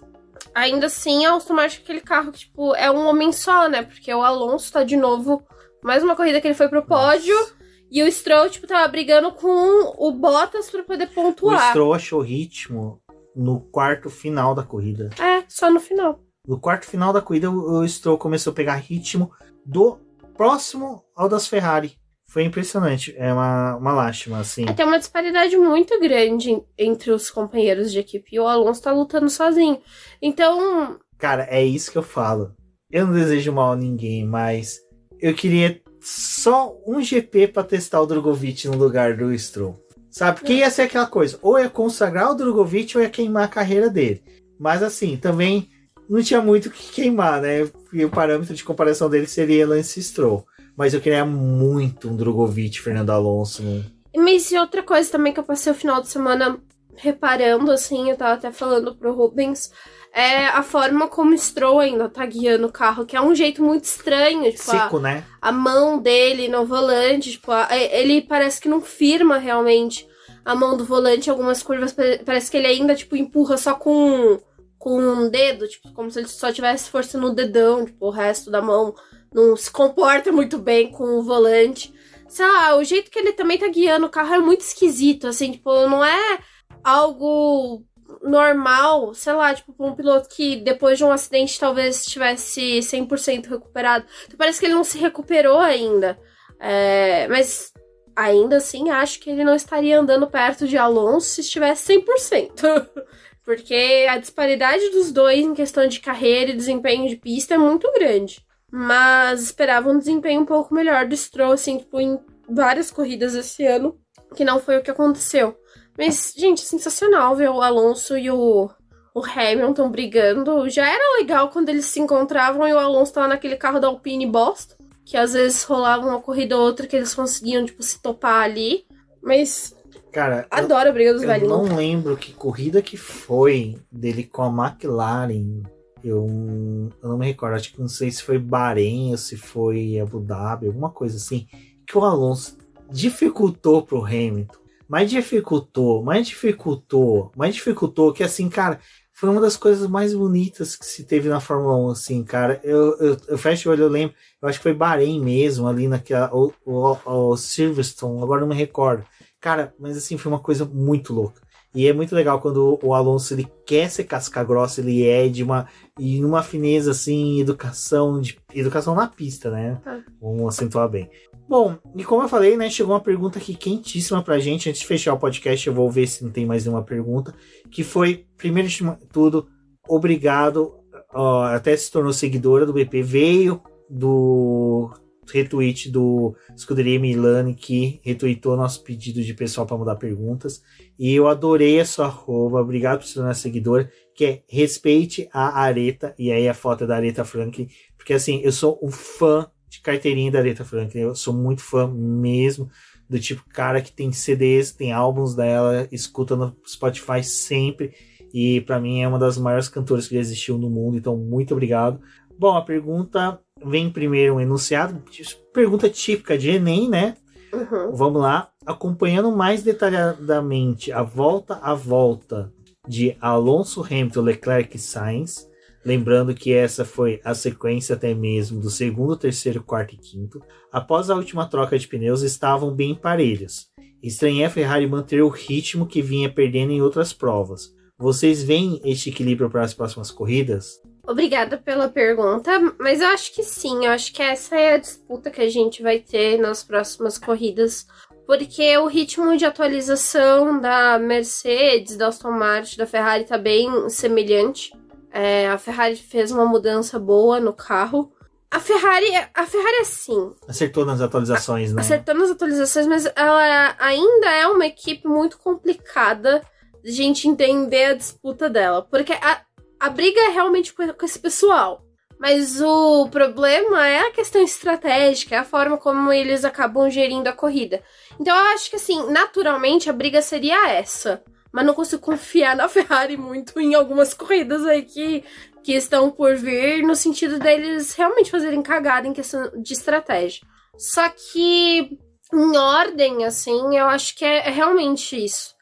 ainda assim, a Aston Martin é aquele carro que, tipo, é um homem só, né? Porque o Alonso tá de novo, mais uma corrida que ele foi pro pódio. Nossa. E o Stroll, tipo, tava brigando com o Bottas pra poder pontuar. O Stroll achou ritmo no quarto final da corrida. Só no final. No quarto final da corrida, o Stroll começou a pegar ritmo do próximo ao das Ferrari. Foi impressionante. É uma lástima, assim. Tem uma disparidade muito grande entre os companheiros de equipe. E o Alonso tá lutando sozinho. Então... Cara, é isso que eu falo. Eu não desejo mal a ninguém, mas eu queria só um GP pra testar o Drogovic no lugar do Stroll. Sabe? Porque ia ser aquela coisa. Ou ia consagrar o Drogovic ou ia queimar a carreira dele. Mas assim, também não tinha muito o que queimar, né? E o parâmetro de comparação dele seria Lance Stroll. Mas eu queria muito um Drogovic, Fernando Alonso. Né? Mas e outra coisa também que eu passei o final de semana reparando, assim, eu tava até falando pro Rubens, é a forma como o Stroll ainda tá guiando o carro, que é um jeito muito estranho, tipo, Seco, né? A mão dele no volante, tipo, ele parece que não firma realmente a mão do volante em algumas curvas, parece que ele ainda, tipo, empurra só com um dedo, tipo, como se ele só tivesse força no dedão, tipo, o resto da mão não se comporta muito bem com o volante. Sei lá, o jeito que ele também tá guiando o carro é muito esquisito, assim, tipo, não é algo normal, sei lá, tipo, pra um piloto que depois de um acidente talvez estivesse 100% recuperado. Então parece que ele não se recuperou ainda. Mas ainda assim, acho que ele não estaria andando perto de Alonso se estivesse 100%. Porque a disparidade dos dois em questão de carreira e desempenho de pista é muito grande. Mas esperava um desempenho um pouco melhor do Stroll, assim, tipo, em várias corridas esse ano, que não foi o que aconteceu. Mas, gente, sensacional ver o Alonso e o Hamilton brigando. Já era legal quando eles se encontravam e o Alonso tava naquele carro da Alpine bosta, que às vezes rolava uma corrida ou outra que eles conseguiam, tipo, se topar ali. Mas, cara, adoro a briga dos velhinhos. Eu não lembro que corrida que foi dele com a McLaren. Eu não me recordo, acho que não sei se foi Bahrein ou se foi Abu Dhabi, alguma coisa assim, que o Alonso dificultou pro Hamilton. Mas dificultou, que assim, cara, foi uma das coisas mais bonitas que se teve na Fórmula 1, assim, cara. Eu fecho o olho, eu lembro, eu acho que foi Bahrein mesmo, ali naquela, o Silverstone, agora não me recordo. Cara, mas assim, foi uma coisa muito louca. E é muito legal quando o Alonso, ele quer ser casca grossa, ele é e numa fineza, assim, educação na pista, né? Vamos acentuar bem. Bom, e como eu falei, né, chegou uma pergunta aqui quentíssima pra gente. Antes de fechar o podcast, eu vou ver se não tem mais nenhuma pergunta. Que foi, primeiro de tudo, obrigado, até se tornou seguidora do BP, veio do retweet do Scuderia Milani, que retweetou nosso pedido de pessoal para mudar perguntas. E eu adorei a sua arroba, obrigado por se tornar seguidora, que é respeite a Aretha, e aí a foto é da Aretha Franklin, porque assim, eu sou um fã de carteirinha da Aretha Franklin, eu sou muito fã mesmo, do tipo cara que tem CDs, tem álbuns dela, escuta no Spotify sempre, e pra mim é uma das maiores cantoras que já existiu no mundo, então muito obrigado. Bom, a pergunta vem primeiro um enunciado, pergunta típica de Enem, né? Uhum. Vamos lá, acompanhando mais detalhadamente a volta de Alonso, Hamilton, Leclerc e Sainz, lembrando que essa foi a sequência até mesmo do segundo, terceiro, quarto e quinto. Após a última troca de pneus, estavam bem parelhos. Estranhei a Ferrari manter o ritmo que vinha perdendo em outras provas. Vocês veem este equilíbrio para as próximas corridas? Obrigada pela pergunta, mas eu acho que sim, eu acho que essa é a disputa que a gente vai ter nas próximas corridas, porque o ritmo de atualização da Mercedes, da Aston Martin, da Ferrari tá bem semelhante. A Ferrari fez uma mudança boa no carro. A Ferrari sim. Acertou nas atualizações, né? Acertou nas atualizações, mas ela ainda é uma equipe muito complicada de a gente entender a disputa dela, porque a briga é realmente com esse pessoal. Mas o problema é a questão estratégica, é a forma como eles acabam gerindo a corrida. Então eu acho que, assim, naturalmente a briga seria essa. Mas não consigo confiar na Ferrari muito em algumas corridas aí que estão por vir, no sentido deles realmente fazerem cagada em questão de estratégia. Só que, em ordem, assim, eu acho que é realmente isso.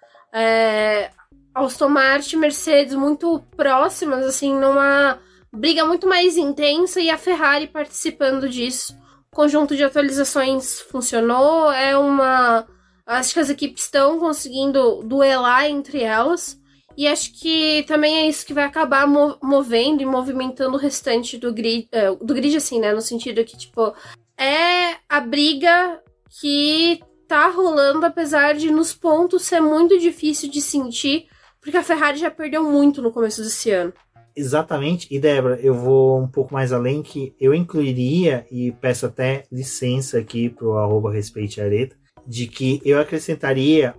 Aston Martin e Mercedes muito próximas, assim, numa briga muito mais intensa, e a Ferrari participando disso. O conjunto de atualizações funcionou, acho que as equipes estão conseguindo duelar entre elas, e acho que também é isso que vai acabar movendo e movimentando o restante do grid, assim, né, no sentido que, tipo, é a briga que tá rolando, apesar de nos pontos ser muito difícil de sentir, porque a Ferrari já perdeu muito no começo desse ano. Exatamente, e Débora, eu vou um pouco mais além, que eu incluiria, e peço até licença aqui pro @respeiteareta, de que eu acrescentaria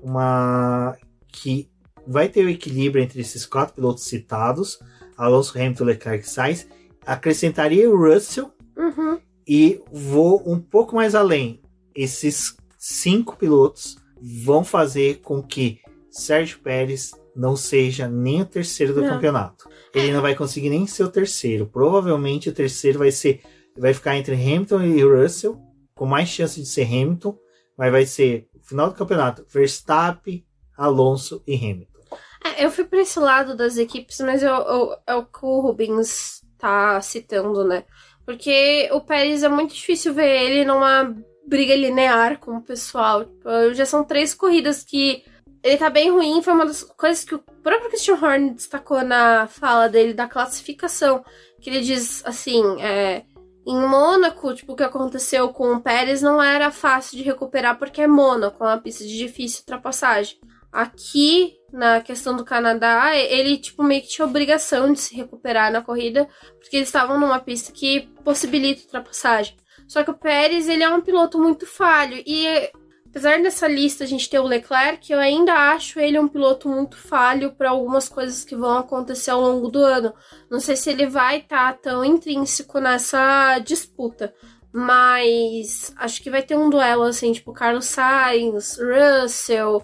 que vai ter o equilíbrio entre esses 4 pilotos citados, Alonso, Hamilton, Leclerc e Sainz, acrescentaria o Russell, Uhum. e vou um pouco mais além, esses 5 pilotos vão fazer com que Sérgio Pérez não seja nem o terceiro do campeonato. Ele não vai conseguir nem ser o terceiro. Provavelmente o terceiro vai ficar entre Hamilton e Russell, com mais chance de ser Hamilton, mas vai ser, no final do campeonato, Verstappen, Alonso e Hamilton. Eu fui para esse lado das equipes, mas é o que o Rubens tá citando, né? Porque o Pérez é muito difícil ver ele numa briga linear com o pessoal. Tipo, já são 3 corridas que ele tá bem ruim. Foi uma das coisas que o próprio Christian Horner destacou na fala dele da classificação. Que ele diz assim, em Mônaco, tipo, o que aconteceu com o Pérez não era fácil de recuperar porque é Mônaco, é uma pista de difícil ultrapassagem. Aqui, na questão do Canadá, ele, tipo, meio que tinha obrigação de se recuperar na corrida, porque eles estavam numa pista que possibilita ultrapassagem. Só que o Pérez, ele é um piloto muito falho, e apesar dessa lista a gente ter o Leclerc, eu ainda acho ele um piloto muito falho para algumas coisas que vão acontecer ao longo do ano. Não sei se ele vai estar tão intrínseco nessa disputa, mas acho que vai ter um duelo, assim, tipo, Carlos Sainz, Russell...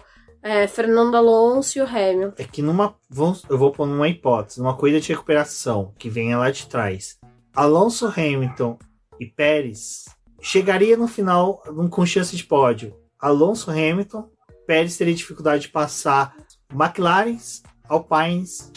Fernando Alonso e o Hamilton. É que eu vou pôr numa hipótese, numa corrida de recuperação que venha lá de trás, Alonso, Hamilton e Pérez chegaria no final com chance de pódio. Alonso, Hamilton, Pérez teria dificuldade de passar McLaren, Alpines,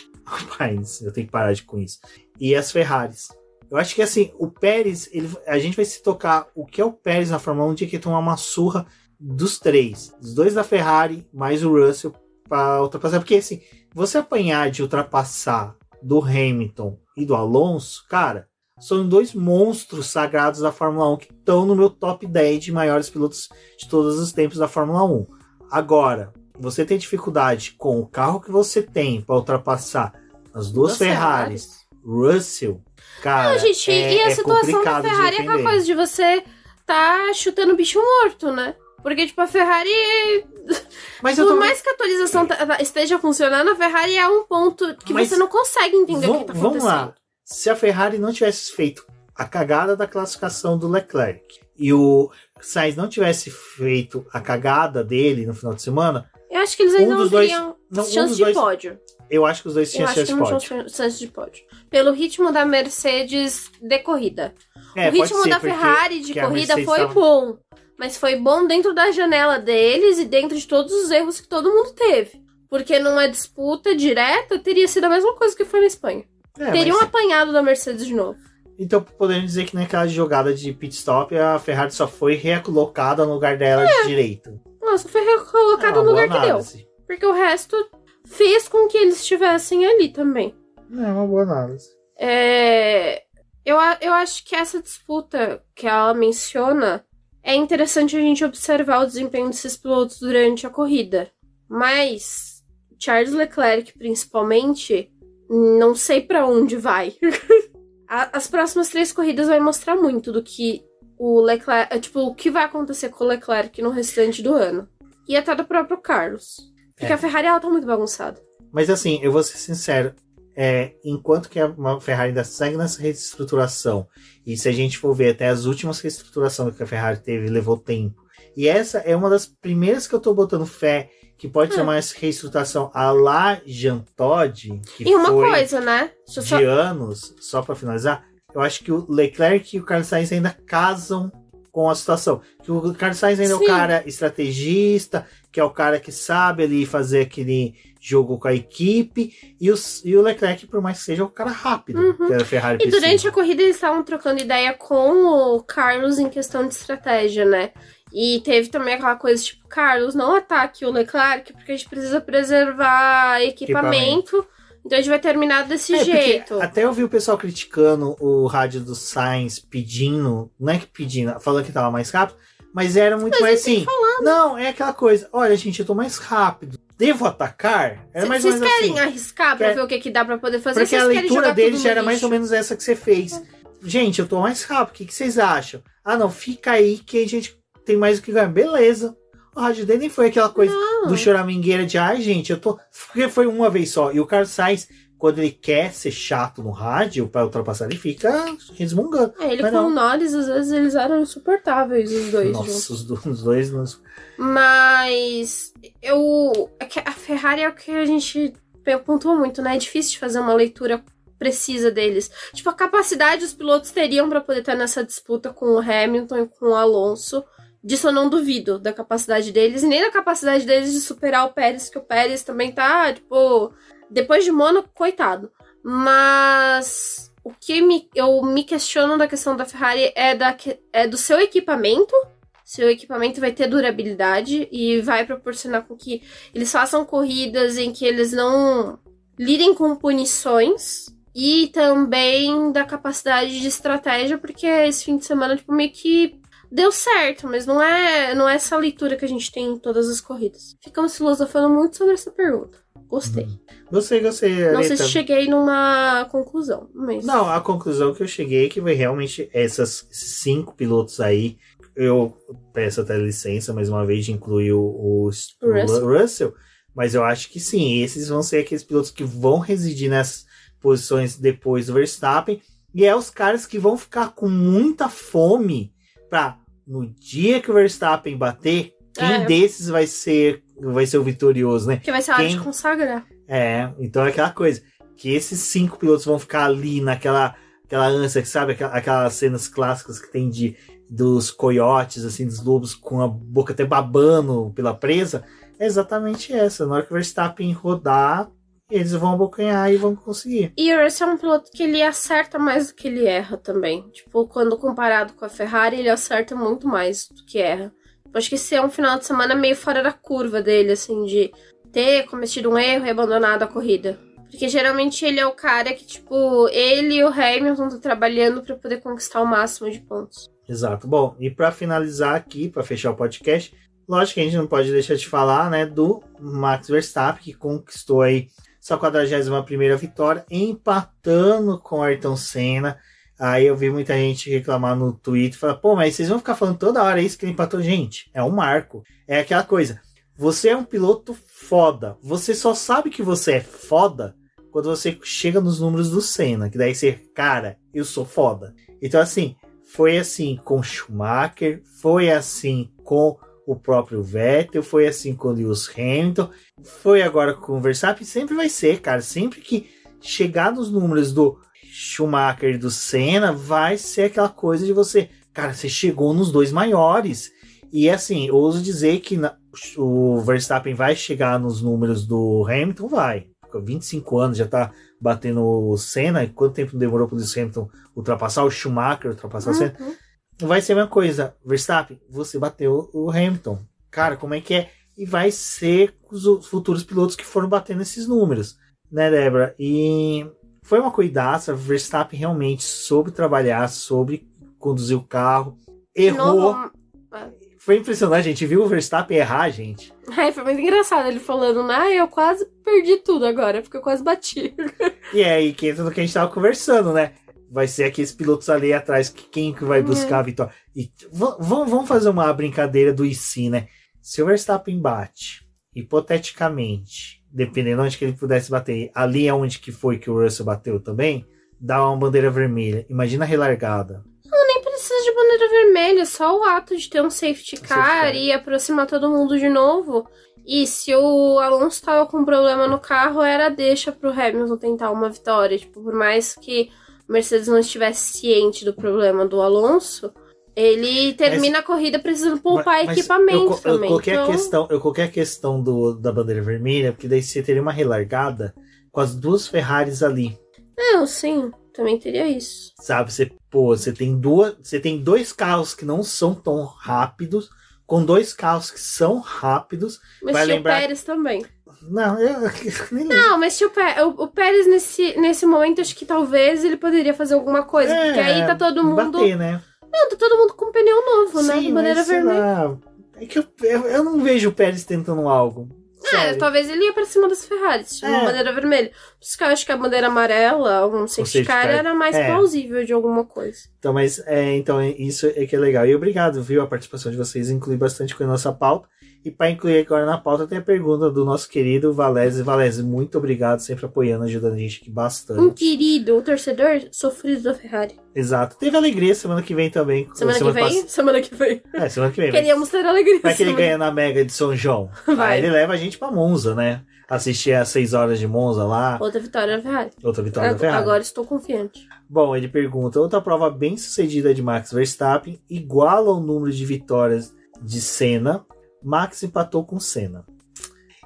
eu tenho que parar com isso, e as Ferraris. Eu acho que assim, o Pérez, a gente vai se tocar o que é o Pérez na Fórmula 1 de que tomar uma surra dos 3, dos 2 da Ferrari, mais o Russell para ultrapassar, porque assim, você apanhar de ultrapassar do Hamilton e do Alonso, cara, são 2 monstros sagrados da Fórmula 1 que estão no meu top 10 de maiores pilotos de todos os tempos da Fórmula 1. Agora, você tem dificuldade com o carro que você tem para ultrapassar as 2 Ferraris, Russell, cara, não, gente, e a situação da Ferrari é aquela coisa de você tá chutando bicho morto, né? Porque, tipo, a Ferrari... Por mais que a atualização esteja funcionando, a Ferrari é um ponto que você não consegue entender o que tá acontecendo. Vamos lá. Se a Ferrari não tivesse feito a cagada da classificação do Leclerc e o Sainz não tivesse feito a cagada dele no final de semana... Eu acho que eles ainda não teriam chance de pódio. Eu acho que os dois tinham chance de pódio. Pelo ritmo da Mercedes de corrida. O ritmo da Ferrari de corrida foi bom. Mas foi bom dentro da janela deles e dentro de todos os erros que todo mundo teve. Porque numa disputa direta, teria sido a mesma coisa que foi na Espanha. Teriam apanhado da Mercedes de novo. Então podemos dizer que naquela jogada de pit stop, a Ferrari só foi recolocada no lugar dela de direito. Nossa, foi recolocada no lugar que deu. Porque o resto fez com que eles estivessem ali também. É uma boa análise. Eu acho que essa disputa que ela menciona... É interessante a gente observar o desempenho desses pilotos durante a corrida. Mas Charles Leclerc, principalmente, não sei pra onde vai. As próximas 3 corridas vai mostrar muito do que o Leclerc... Tipo, o que vai acontecer com o Leclerc no restante do ano. E até do próprio Carlos. Porque a Ferrari, ela tá muito bagunçada. Mas assim, eu vou ser sincero. Enquanto que a Ferrari ainda segue nessa reestruturação, e se a gente for ver até as últimas reestruturações que a Ferrari teve, levou tempo, e essa é uma das primeiras que eu tô botando fé que pode ser uma reestruturação à la Jean Todt, que e uma foi coisa, né? de anos, só para finalizar, eu acho que o Leclerc e o Carlos Sainz ainda casam com a situação, que o Carlos Sainz ainda é o cara estrategista, que é o cara que sabe ali fazer aquele jogo com a equipe, e o Leclerc, por mais que seja, o cara rápido que a Ferrari precisa. E durante a corrida eles estavam trocando ideia com o Carlos em questão de estratégia, né? E teve também aquela coisa tipo, Carlos, não ataque o Leclerc, porque a gente precisa preservar equipamento. Então a gente vai terminar desse jeito. Até eu vi o pessoal criticando o rádio do Sainz pedindo, não é que pedindo, falando que tava mais rápido, mas era muito mais assim. Não, é aquela coisa, olha gente, eu tô mais rápido. Devo atacar? Era mais ou menos assim. Vocês querem arriscar pra ver o que dá pra poder fazer? Porque a leitura deles já era mais ou menos essa que você fez. Gente, eu tô mais rápido, o que vocês acham? Ah não, fica aí que a gente tem mais o que ganhar. Beleza. O rádio dele nem foi aquela coisa do choramingueira de ai gente, eu tô... Porque foi uma vez só. E o Carlos Sainz quando ele quer ser chato no rádio pra ultrapassar, ele fica resmungando. Ele com o Norris, às vezes, eles eram insuportáveis, os dois. Nossa, os dois... Mas a Ferrari é o que a gente pontuou muito, né? É difícil de fazer uma leitura precisa deles. Tipo, a capacidade os pilotos teriam pra poder estar nessa disputa com o Hamilton e com o Alonso. Disso eu não duvido, da capacidade deles. E nem da capacidade deles de superar o Pérez, que o Pérez também tá, tipo... Depois de Mônaco, coitado. Mas o que eu me questiono da questão da Ferrari é do seu equipamento. Seu equipamento vai ter durabilidade e vai proporcionar com que eles façam corridas em que eles não lidem com punições. E também da capacidade de estratégia, porque esse fim de semana, tipo, meio que deu certo, mas não é essa leitura que a gente tem em todas as corridas. Ficamos filosofando muito sobre essa pergunta. Gostei. Gostei. Não sei se cheguei numa conclusão, mas... Não, a conclusão que eu cheguei é que foi realmente esses 5 pilotos aí. Eu peço até licença, mais uma vez, de incluir o Russell. Mas eu acho que sim, esses vão ser aqueles pilotos que vão residir nessas posições depois do Verstappen. E é os caras que vão ficar com muita fome pra, no dia que o Verstappen bater, quem desses vai ser o vitorioso, né? Que vai ser a hora de consagrar. Então é aquela coisa, que esses 5 pilotos vão ficar ali naquela ânsia, que sabe? Aquelas cenas clássicas que tem dos coiotes, assim, dos lobos com a boca até babando pela presa. É exatamente essa. Na hora que o Verstappen rodar, eles vão abocanhar e vão conseguir. E o Russell é um piloto que ele acerta mais do que ele erra também. Tipo, quando comparado com a Ferrari, ele acerta muito mais do que erra. Eu acho que esse é um final de semana meio fora da curva dele, assim, de ter cometido um erro e abandonado a corrida. Porque geralmente ele é o cara que, tipo, ele e o Hamilton estão trabalhando para poder conquistar o máximo de pontos. Exato. Bom, e para finalizar aqui, para fechar o podcast, lógico que a gente não pode deixar de falar, né, do Max Verstappen, que conquistou aí sua 41ª vitória, empatando com Ayrton Senna. Aí eu vi muita gente reclamar no Twitter, falar, pô, mas vocês vão ficar falando toda hora isso que ele empatou. Gente, é um marco. É aquela coisa, você é um piloto foda. Você só sabe que você é foda quando você chega nos números do Senna, que daí você, cara, eu sou foda. Então assim, foi assim com Schumacher, foi assim com o próprio Vettel, foi assim com o Lewis Hamilton, foi agora com o Verstappen, sempre vai ser, cara, sempre que chegar nos números do Schumacher e do Senna, vai ser aquela coisa de você, cara, você chegou nos dois maiores. E assim, eu ouso dizer que o Verstappen vai chegar nos números do Hamilton, vai. 25 anos já tá batendo o Senna. E quanto tempo demorou para o Lewis Hamilton ultrapassar o Schumacher, ultrapassar o Senna? Vai ser a mesma coisa. Verstappen, você bateu o Hamilton. Cara, como é que é? E vai ser os futuros pilotos que foram batendo esses números, né, Débora? E foi uma corridaça. Verstappen realmente soube trabalhar, soube conduzir o carro. Errou. Foi impressionante, a gente viu o Verstappen errar, gente. Ai, foi muito engraçado ele falando, né? Eu quase perdi tudo agora, porque eu quase bati. E é aí que entra no que a gente tava conversando, né? Vai ser aqueles pilotos ali atrás, quem que vai buscar a vitória. E vamos fazer uma brincadeira do IC, né? Se o Verstappen bate, hipoteticamente, dependendo onde que ele pudesse bater, ali é onde que foi que o Russell bateu também, dá uma bandeira vermelha. Imagina a relargada. Nem precisa de bandeira vermelha, só o ato de ter um safety car e aproximar todo mundo de novo. E se o Alonso tava com problema no carro, era deixa pro Hamilton tentar uma vitória. Tipo, por mais que o Mercedes não estivesse ciente do problema do Alonso, ele termina a corrida precisando poupar equipamento também. Eu coloquei a questão da bandeira vermelha, porque daí você teria uma relargada com as duas Ferraris ali. Não, sim, também teria isso. Sabe, você tem dois carros que não são tão rápidos, com dois carros que são rápidos. Mas vai tinha lembrar... o Pérez também. Não, eu nem lembro. Não, mas tinha o Pérez nesse momento, acho que talvez ele poderia fazer alguma coisa, porque aí tá todo mundo... bater, né? Não, tá todo mundo com pneu novo, né? Sim, Bandeira vermelha. É que eu não vejo o Pérez tentando algo. Talvez ele ia pra cima das Ferraris, uma bandeira vermelha. Por isso que eu acho que a bandeira amarela, um safety car, era mais plausível de alguma coisa. Então, isso é que é legal. E obrigado, viu, a participação de vocês, inclui bastante com a nossa pauta. E para incluir agora na pauta, tem a pergunta do nosso querido Valese. Valese, muito obrigado, sempre apoiando, ajudando a gente aqui bastante. Um querido, um torcedor sofrido da Ferrari. Exato. Teve alegria semana que vem também. Semana que vem? Semana que vem. Semana que vem. Queríamos ter alegria. Vai que ele ganha na Mega de São João. Vai. Aí ele leva a gente pra Monza, né? Assistir às 6 horas de Monza lá. Outra vitória da Ferrari. Outra vitória da Ferrari. Agora estou confiante. Bom, ele pergunta, outra prova bem sucedida de Max Verstappen iguala o número de vitórias de Senna. Max empatou com Senna.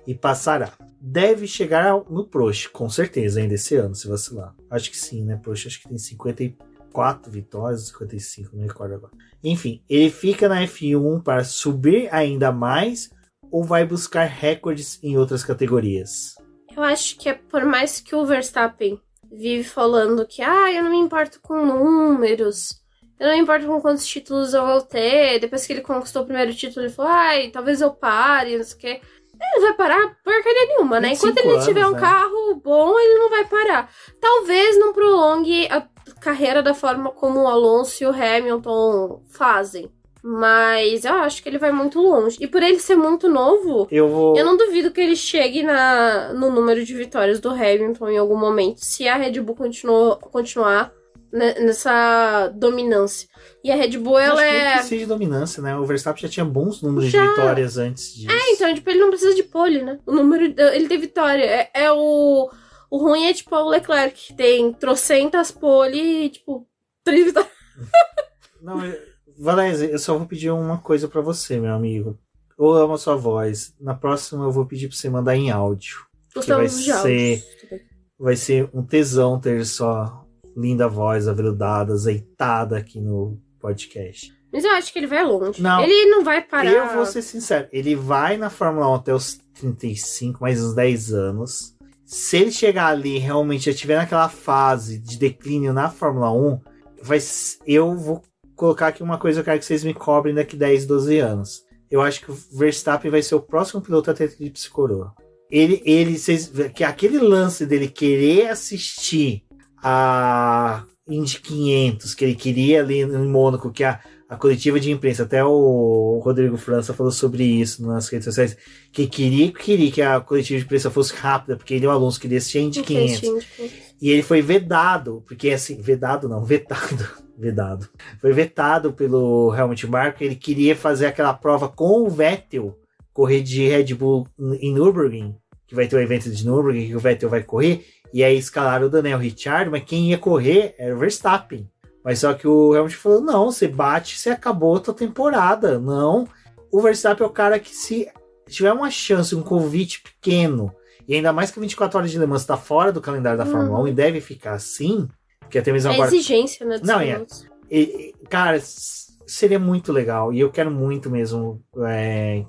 E passará. Deve chegar no Prost, com certeza, ainda esse ano, se vacilar. Acho que sim, né? Prost acho que tem 54 vitórias, 55, não recordo agora. Enfim, ele fica na F1 para subir ainda mais ou vai buscar recordes em outras categoririas? Eu acho que é por mais que o Verstappen vive falando que eu não me importo com números, eu não me importo com quantos títulos eu vou ter. Depois que ele conquistou o primeiro título, ele falou, talvez eu pare, não sei o quê. Ele não vai parar porcaria nenhuma, né? Enquanto ele tiver um carro bom, ele não vai parar. Talvez não prolongue a carreira da forma como o Alonso e o Hamilton fazem. Mas eu acho que ele vai muito longe. E por ele ser muito novo, eu não duvido que ele chegue no número de vitórias do Hamilton em algum momento, se a Red Bull continuar nessa dominância. E a Red Bull, ela não precisa de dominância, né? O Verstappen já tinha bons números de vitórias antes disso. Então, ele não precisa de pole, né? O número, ele tem vitória. O ruim é, tipo, o Leclerc, que tem trocentas pole e, tipo, 3 vitórias. Não, Valézia, eu só vou pedir uma coisa pra você, meu amigo. Eu amo a sua voz. Na próxima eu vou pedir pra você mandar em áudio. Gostamos de áudio. Vai ser um tesão ter sua linda voz aveludada, azeitada aqui no podcast. Mas eu acho que ele vai longe. Não, ele não vai parar. Eu vou ser sincero. Ele vai na Fórmula 1 até os 35, mais uns 10 anos. Se ele chegar ali realmente já estiver naquela fase de declínio na Fórmula 1, eu vou colocar aqui uma coisa, eu quero que vocês me cobrem daqui 10, 12 anos. Eu acho que o Verstappen vai ser o próximo piloto a ter tríplice coroa. Que aquele lance dele querer assistir a Indy 500, que ele queria ali em Mônaco, que a coletiva de imprensa, até o Rodrigo França falou sobre isso nas redes sociais, que queria que a coletiva de imprensa fosse rápida, porque ele e o Alonso queriam assistir a Indy 500. E ele foi vedado, porque assim, vetado. Foi vetado pelo Helmut Marko, ele queria fazer aquela prova com o Vettel, correr de Red Bull em Nürburgring, que vai ter o evento de Nürburgring, que o Vettel vai correr, e aí escalaram o Daniel Ricciardo, mas quem ia correr era o Verstappen. Mas só que o Helmut falou, não, você bate, você acabou a tua temporada. Não, o Verstappen é o cara que se tiver uma chance, um convite pequeno, e ainda mais que 24 horas de Le Mans está fora do calendário da Fórmula 1 e deve ficar assim, porque até mesmo agora... exigência, né? Não, cara, seria muito legal, e eu quero muito mesmo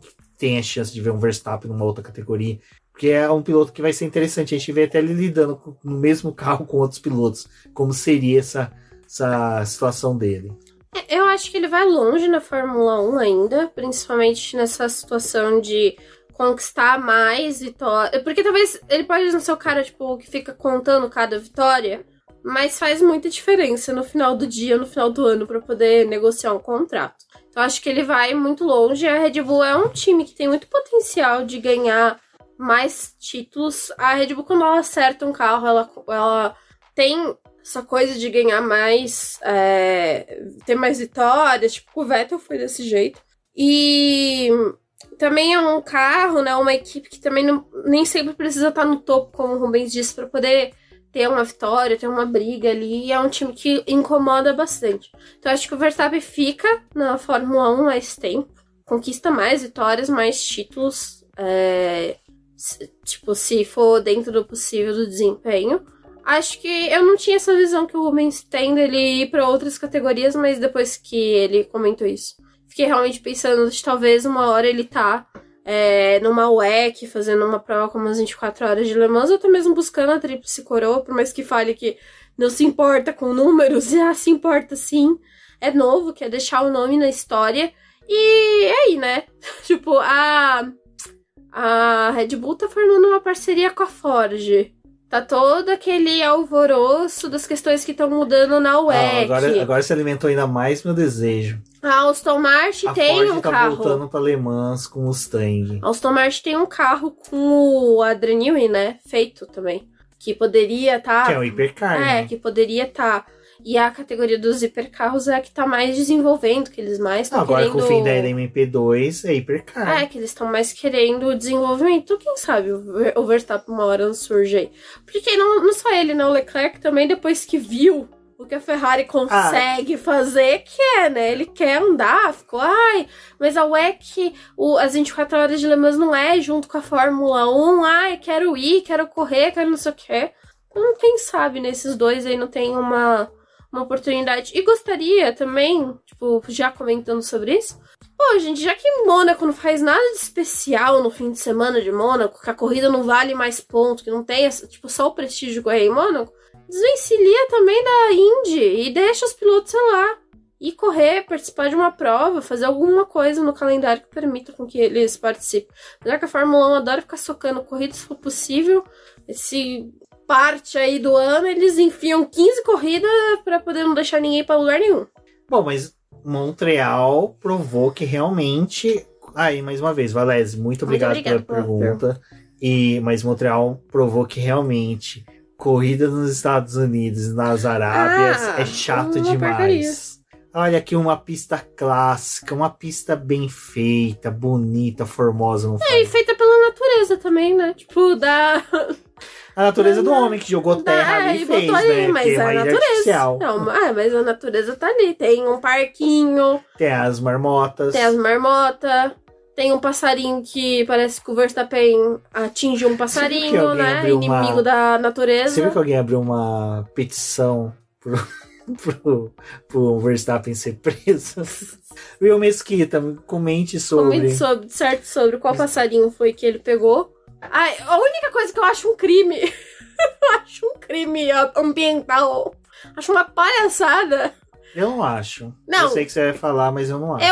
que tenha a chance de ver um Verstappen numa outra categoria, porque é um piloto que vai ser interessante, a gente vê até ele lidando no mesmo carro com outros pilotos, como seria essa situação dele. Eu acho que ele vai longe na Fórmula 1 ainda, principalmente nessa situação de conquistar mais vitórias. Porque talvez ele pode não ser o cara, tipo, que fica contando cada vitória, mas faz muita diferença no final do dia, no final do ano, para poder negociar um contrato. Então acho que ele vai muito longe. A Red Bull é um time que tem muito potencial de ganhar mais títulos. A Red Bull, quando ela acerta um carro, ela tem essa coisa de ganhar mais, ter mais vitórias, tipo, o Vettel foi desse jeito. E também é um carro, né, uma equipe que também nem sempre precisa estar no topo, como o Rubens disse, para poder ter uma vitória, ter uma briga ali. E é um time que incomoda bastante. Então acho que o Verstappen fica na Fórmula 1 mais tempo, conquista mais vitórias, mais títulos, tipo, se for dentro do possível do desempenho. Acho que eu não tinha essa visão que o Rubens tem dele ir para outras categorias, mas depois que ele comentou isso, fiquei realmente pensando de talvez uma hora ele tá numa WEC, fazendo uma prova como as 24 horas de Le Mans, ou até mesmo buscando a tríplice coroa, por mais que fale que não se importa com números, se importa sim, é novo, quer deixar o nome na história, e aí, né, tipo, a Red Bull tá formando uma parceria com a Ford. Tá todo aquele alvoroço das questões que estão mudando na WEC. Agora se alimentou ainda mais meu desejo. A Aston Martin A tem Ford um tá carro. voltando pra Le Mans com o Mustang. A Aston Martin tem um carro com o Adrian Newey, né? Feito também. Que poderia estar... Que é o hipercar, né? que poderia estar... E a categoria dos hipercarros é a que tá mais desenvolvendo, que eles mais estão Agora querendo... com o fim da LMP2 é hipercar. que eles estão mais querendo o desenvolvimento. Quem sabe o Verstappen uma hora não surge aí. Porque não só ele, né? O Leclerc também, depois que viu o que a Ferrari consegue fazer, quer, né? Ele quer andar, ficou, mas a WEC, as 24 horas de Le Mans não é junto com a Fórmula 1, quero ir, quero correr, quero não sei o que. Então, quem sabe nesses dois aí não tem uma oportunidade. E gostaria também, tipo, já comentando sobre isso, pô, gente, já que Mônaco não faz nada de especial no fim de semana de Mônaco, que a corrida não vale mais ponto, que não tem, tipo, só o prestígio de correr em Mônaco, desvencilha também da Indy e deixa os pilotos, sei lá, ir correr, participar de uma prova, fazer alguma coisa no calendário que permita com que eles participem. Já que a Fórmula 1 adora ficar socando corrida, se for possível, esse parte aí do ano, eles enfiam 15 corridas pra poder não deixar ninguém pra lugar nenhum. Bom, mas Montreal provou que realmente... Aí, mais uma vez, Valéz, muito obrigado pela pergunta. Mas Montreal provou que realmente corrida nos Estados Unidos, nas Arábias, é chato demais. Porcaria. Olha aqui uma pista clássica, uma pista bem feita, bonita, formosa. Não e feita pela natureza também, né? Tipo, a natureza do homem que jogou terra ali e fez, ali, né? Mas é a natureza. Não, mas a natureza tá ali. Tem um parquinho. Tem as marmotas. Tem um passarinho que parece que o Verstappen atinge um passarinho, né? Inimigo da natureza. Você viu que alguém abriu uma petição pro Verstappen ser preso? Will Mesquita, comente sobre qual passarinho foi que ele pegou. A única coisa que eu acho um crime, eu acho um crime ambiental, acho uma palhaçada. Eu não acho. Não. Eu sei que você vai falar, mas eu não acho.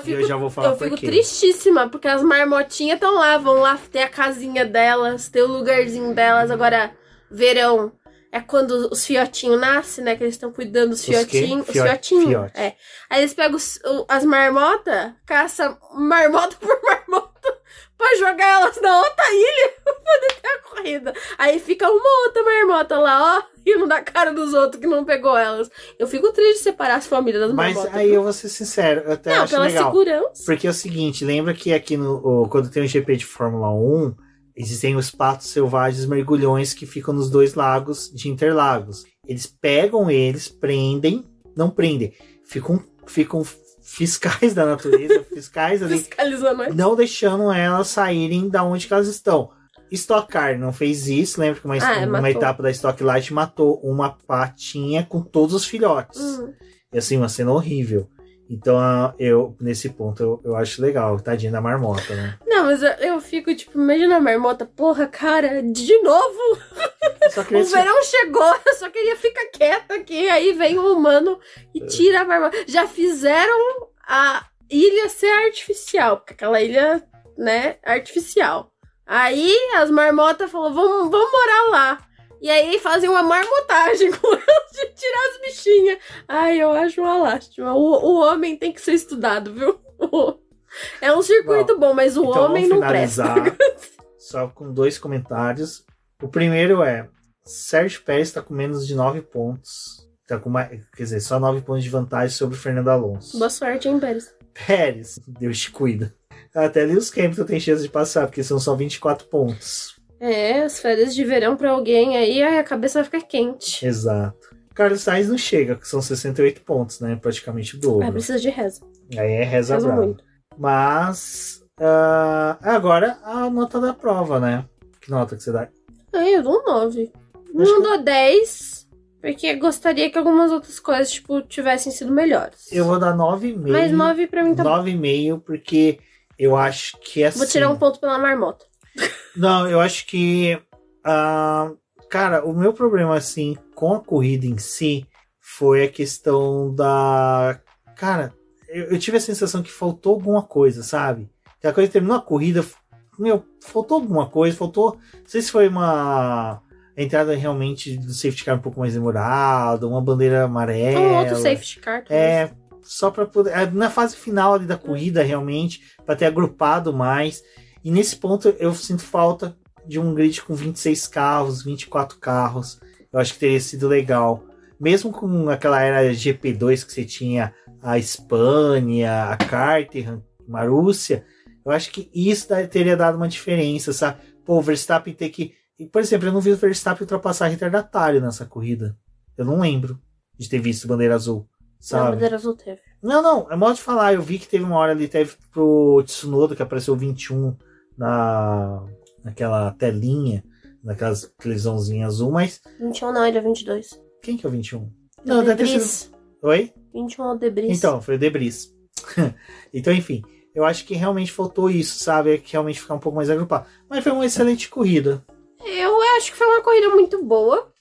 Eu já vou falar eu fico tristíssima, porque as marmotinhas estão lá, vão lá ter a casinha delas, ter o lugarzinho delas. Agora, verão é quando os fiotinhos nascem, né? Que eles estão cuidando dos fiotinhos. Os fiotinhos. Aí eles pegam as marmotas, caçam marmota por marmota, pra jogar elas na outra ilha pra poder ter a corrida. Aí fica uma outra marmota lá, ó, rindo da cara dos outros que não pegou elas. Eu fico triste de separar as famílias das marmotas. Mas aí eu vou ser sincero, eu até acho legal. Pela segurança. Porque é o seguinte, lembra que aqui quando tem um GP de Fórmula 1, existem os patos selvagens mergulhões que ficam nos 2 lagos de Interlagos. Eles pegam não prendem, ficam fiscais da natureza, fiscais ali, não deixando elas saírem da onde que elas estão. Stock Car não fez isso, lembra que uma etapa da Stock Light matou uma patinha com todos os filhotes. E assim, uma cena horrível. Então, nesse ponto, eu acho legal, tadinha da marmota, né? Não, mas eu fico, tipo, imagina a marmota, porra, cara, de novo? O verão chegou, eu só queria ficar quieta aqui, aí vem um humano e tira a marmota. Já fizeram a ilha ser artificial, porque aquela ilha, né, artificial. Aí as marmotas falaram, vamos morar lá. E aí fazem uma marmotagem com elas de tirar as bichinhas. Ai, eu acho uma lástima. O homem tem que ser estudado, viu? É um circuito bom, mas o então homem não presta. Só com 2 comentários. O primeiro é, Sérgio Pérez está com menos de 9 pontos. Tá com só 9 pontos de vantagem sobre o Fernando Alonso. Boa sorte, hein, Pérez? Pérez, Deus te cuida. Até Lewis Hamilton tem chance de passar, porque são só 24 pontos. As férias de verão pra alguém aí, a cabeça vai ficar quente. Exato. Carlos Sainz não chega, que são 68 pontos, né? Praticamente o dobro. Precisa de reza. Aí é reza brava. Mas, agora a nota da prova, né? Que nota que você dá? Eu dou 9. Não dou 10, porque gostaria que algumas outras coisas, tipo, tivessem sido melhores. Eu vou dar 9,5. Mas 9 pra mim tá 9,5, porque eu acho que assim... Vou tirar um ponto pela marmota. Não, eu acho que... cara, o meu problema, assim, com a corrida em si, foi a questão da... Cara, eu tive a sensação que faltou alguma coisa, sabe? Que a coisa terminou a corrida, faltou alguma coisa, não sei se foi uma entrada realmente do safety car um pouco mais demorada, uma bandeira amarela. Um outro safety car. só para poder, na fase final ali da corrida realmente, para ter agrupado mais. E nesse ponto eu sinto falta de um grid com 26 carros, 24 carros. Eu acho que teria sido legal. Mesmo com aquela era GP2 que você tinha a Espanha, a Caterham, Marúcia, eu acho que isso teria dado uma diferença, sabe? Pô, o Verstappen ter que... Por exemplo, eu não vi o Verstappen ultrapassar retardatário nessa corrida. Eu não lembro de ter visto bandeira azul, sabe? Não, bandeira azul teve. Não, é modo de falar. Eu vi que teve uma hora ali, teve pro Tsunoda, que apareceu 21 naquela telinha, naquela televisãozinha azul, mas... 21 não, ele é 22. Quem que é o 21? Não, deve ter sido... Oi? 21 é o Debris. Então, foi o Debris. Então, enfim, eu acho que realmente faltou isso, sabe? É que realmente ficar um pouco mais agrupado. Mas foi uma excelente corrida. Eu acho que foi uma corrida muito boa.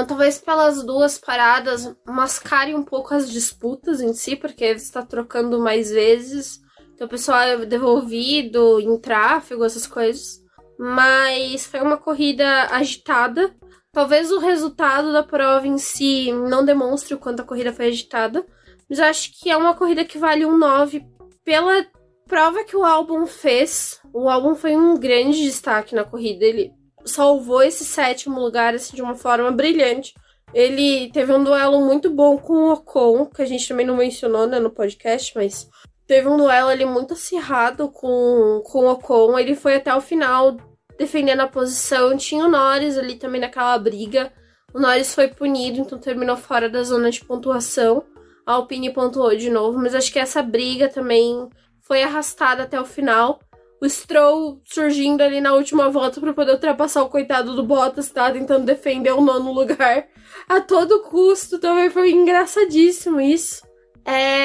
Talvez pelas duas paradas mascare um pouco as disputas em si, porque você está trocando mais vezes. Então o pessoal é devolvido em tráfego, essas coisas. Mas foi uma corrida agitada. Talvez o resultado da prova em si não demonstre o quanto a corrida foi agitada. Mas eu acho que é uma corrida que vale um 9 pela prova que o Albon fez. O Albon foi um grande destaque na corrida. Ele salvou esse 7º lugar assim, de uma forma brilhante. Ele teve um duelo muito bom com o Ocon, que a gente também não mencionou, né, no podcast, mas teve um duelo ali muito acirrado com o Ocon. Ele foi até o final defendendo a posição. Tinha o Norris ali também naquela briga. O Norris foi punido, então terminou fora da zona de pontuação. A Alpine pontuou de novo, mas acho que essa briga também foi arrastada até o final. O Stroll surgindo ali na última volta para poder ultrapassar o coitado do Bottas, tá? Tentando defender o 9º lugar a todo custo. Também foi engraçadíssimo isso.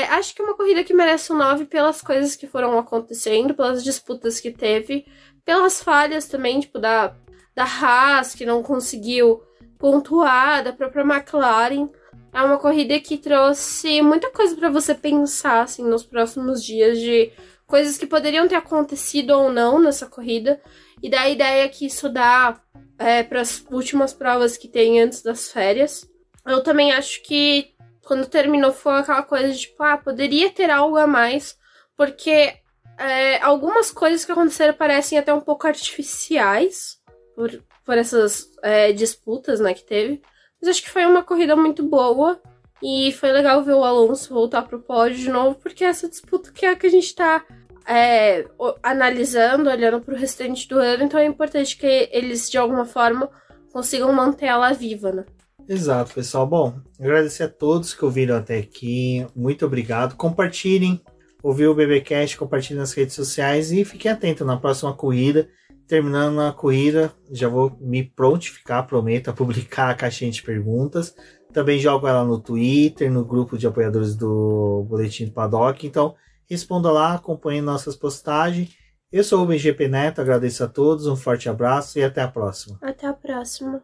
Acho que é uma corrida que merece um 9 pelas coisas que foram acontecendo, pelas disputas que teve, pelas falhas também, tipo, da Haas, que não conseguiu pontuar, da própria McLaren. É uma corrida que trouxe muita coisa para você pensar, assim, nos próximos dias, de coisas que poderiam ter acontecido ou não nessa corrida, e da ideia que isso dá para as últimas provas que tem antes das férias. Eu também acho que quando terminou foi aquela coisa de tipo, poderia ter algo a mais, porque algumas coisas que aconteceram parecem até um pouco artificiais por essas disputas, né, que teve. Mas acho que foi uma corrida muito boa e foi legal ver o Alonso voltar pro pódio de novo, porque essa disputa que é a que a gente tá analisando, olhando pro restante do ano, então é importante que eles, de alguma forma, consigam manter ela viva, né? Exato, pessoal. Bom, agradecer a todos que ouviram até aqui. Muito obrigado. Compartilhem. Ouviu o BBcast, compartilhem nas redes sociais e fiquem atentos na próxima corrida. Terminando a corrida, já vou me prontificar, prometo, a publicar a caixinha de perguntas. Também jogo ela no Twitter, no grupo de apoiadores do Boletim do Paddock. Então, responda lá, acompanhe nossas postagens. Eu sou o BGP Neto, agradeço a todos, um forte abraço e até a próxima. Até a próxima.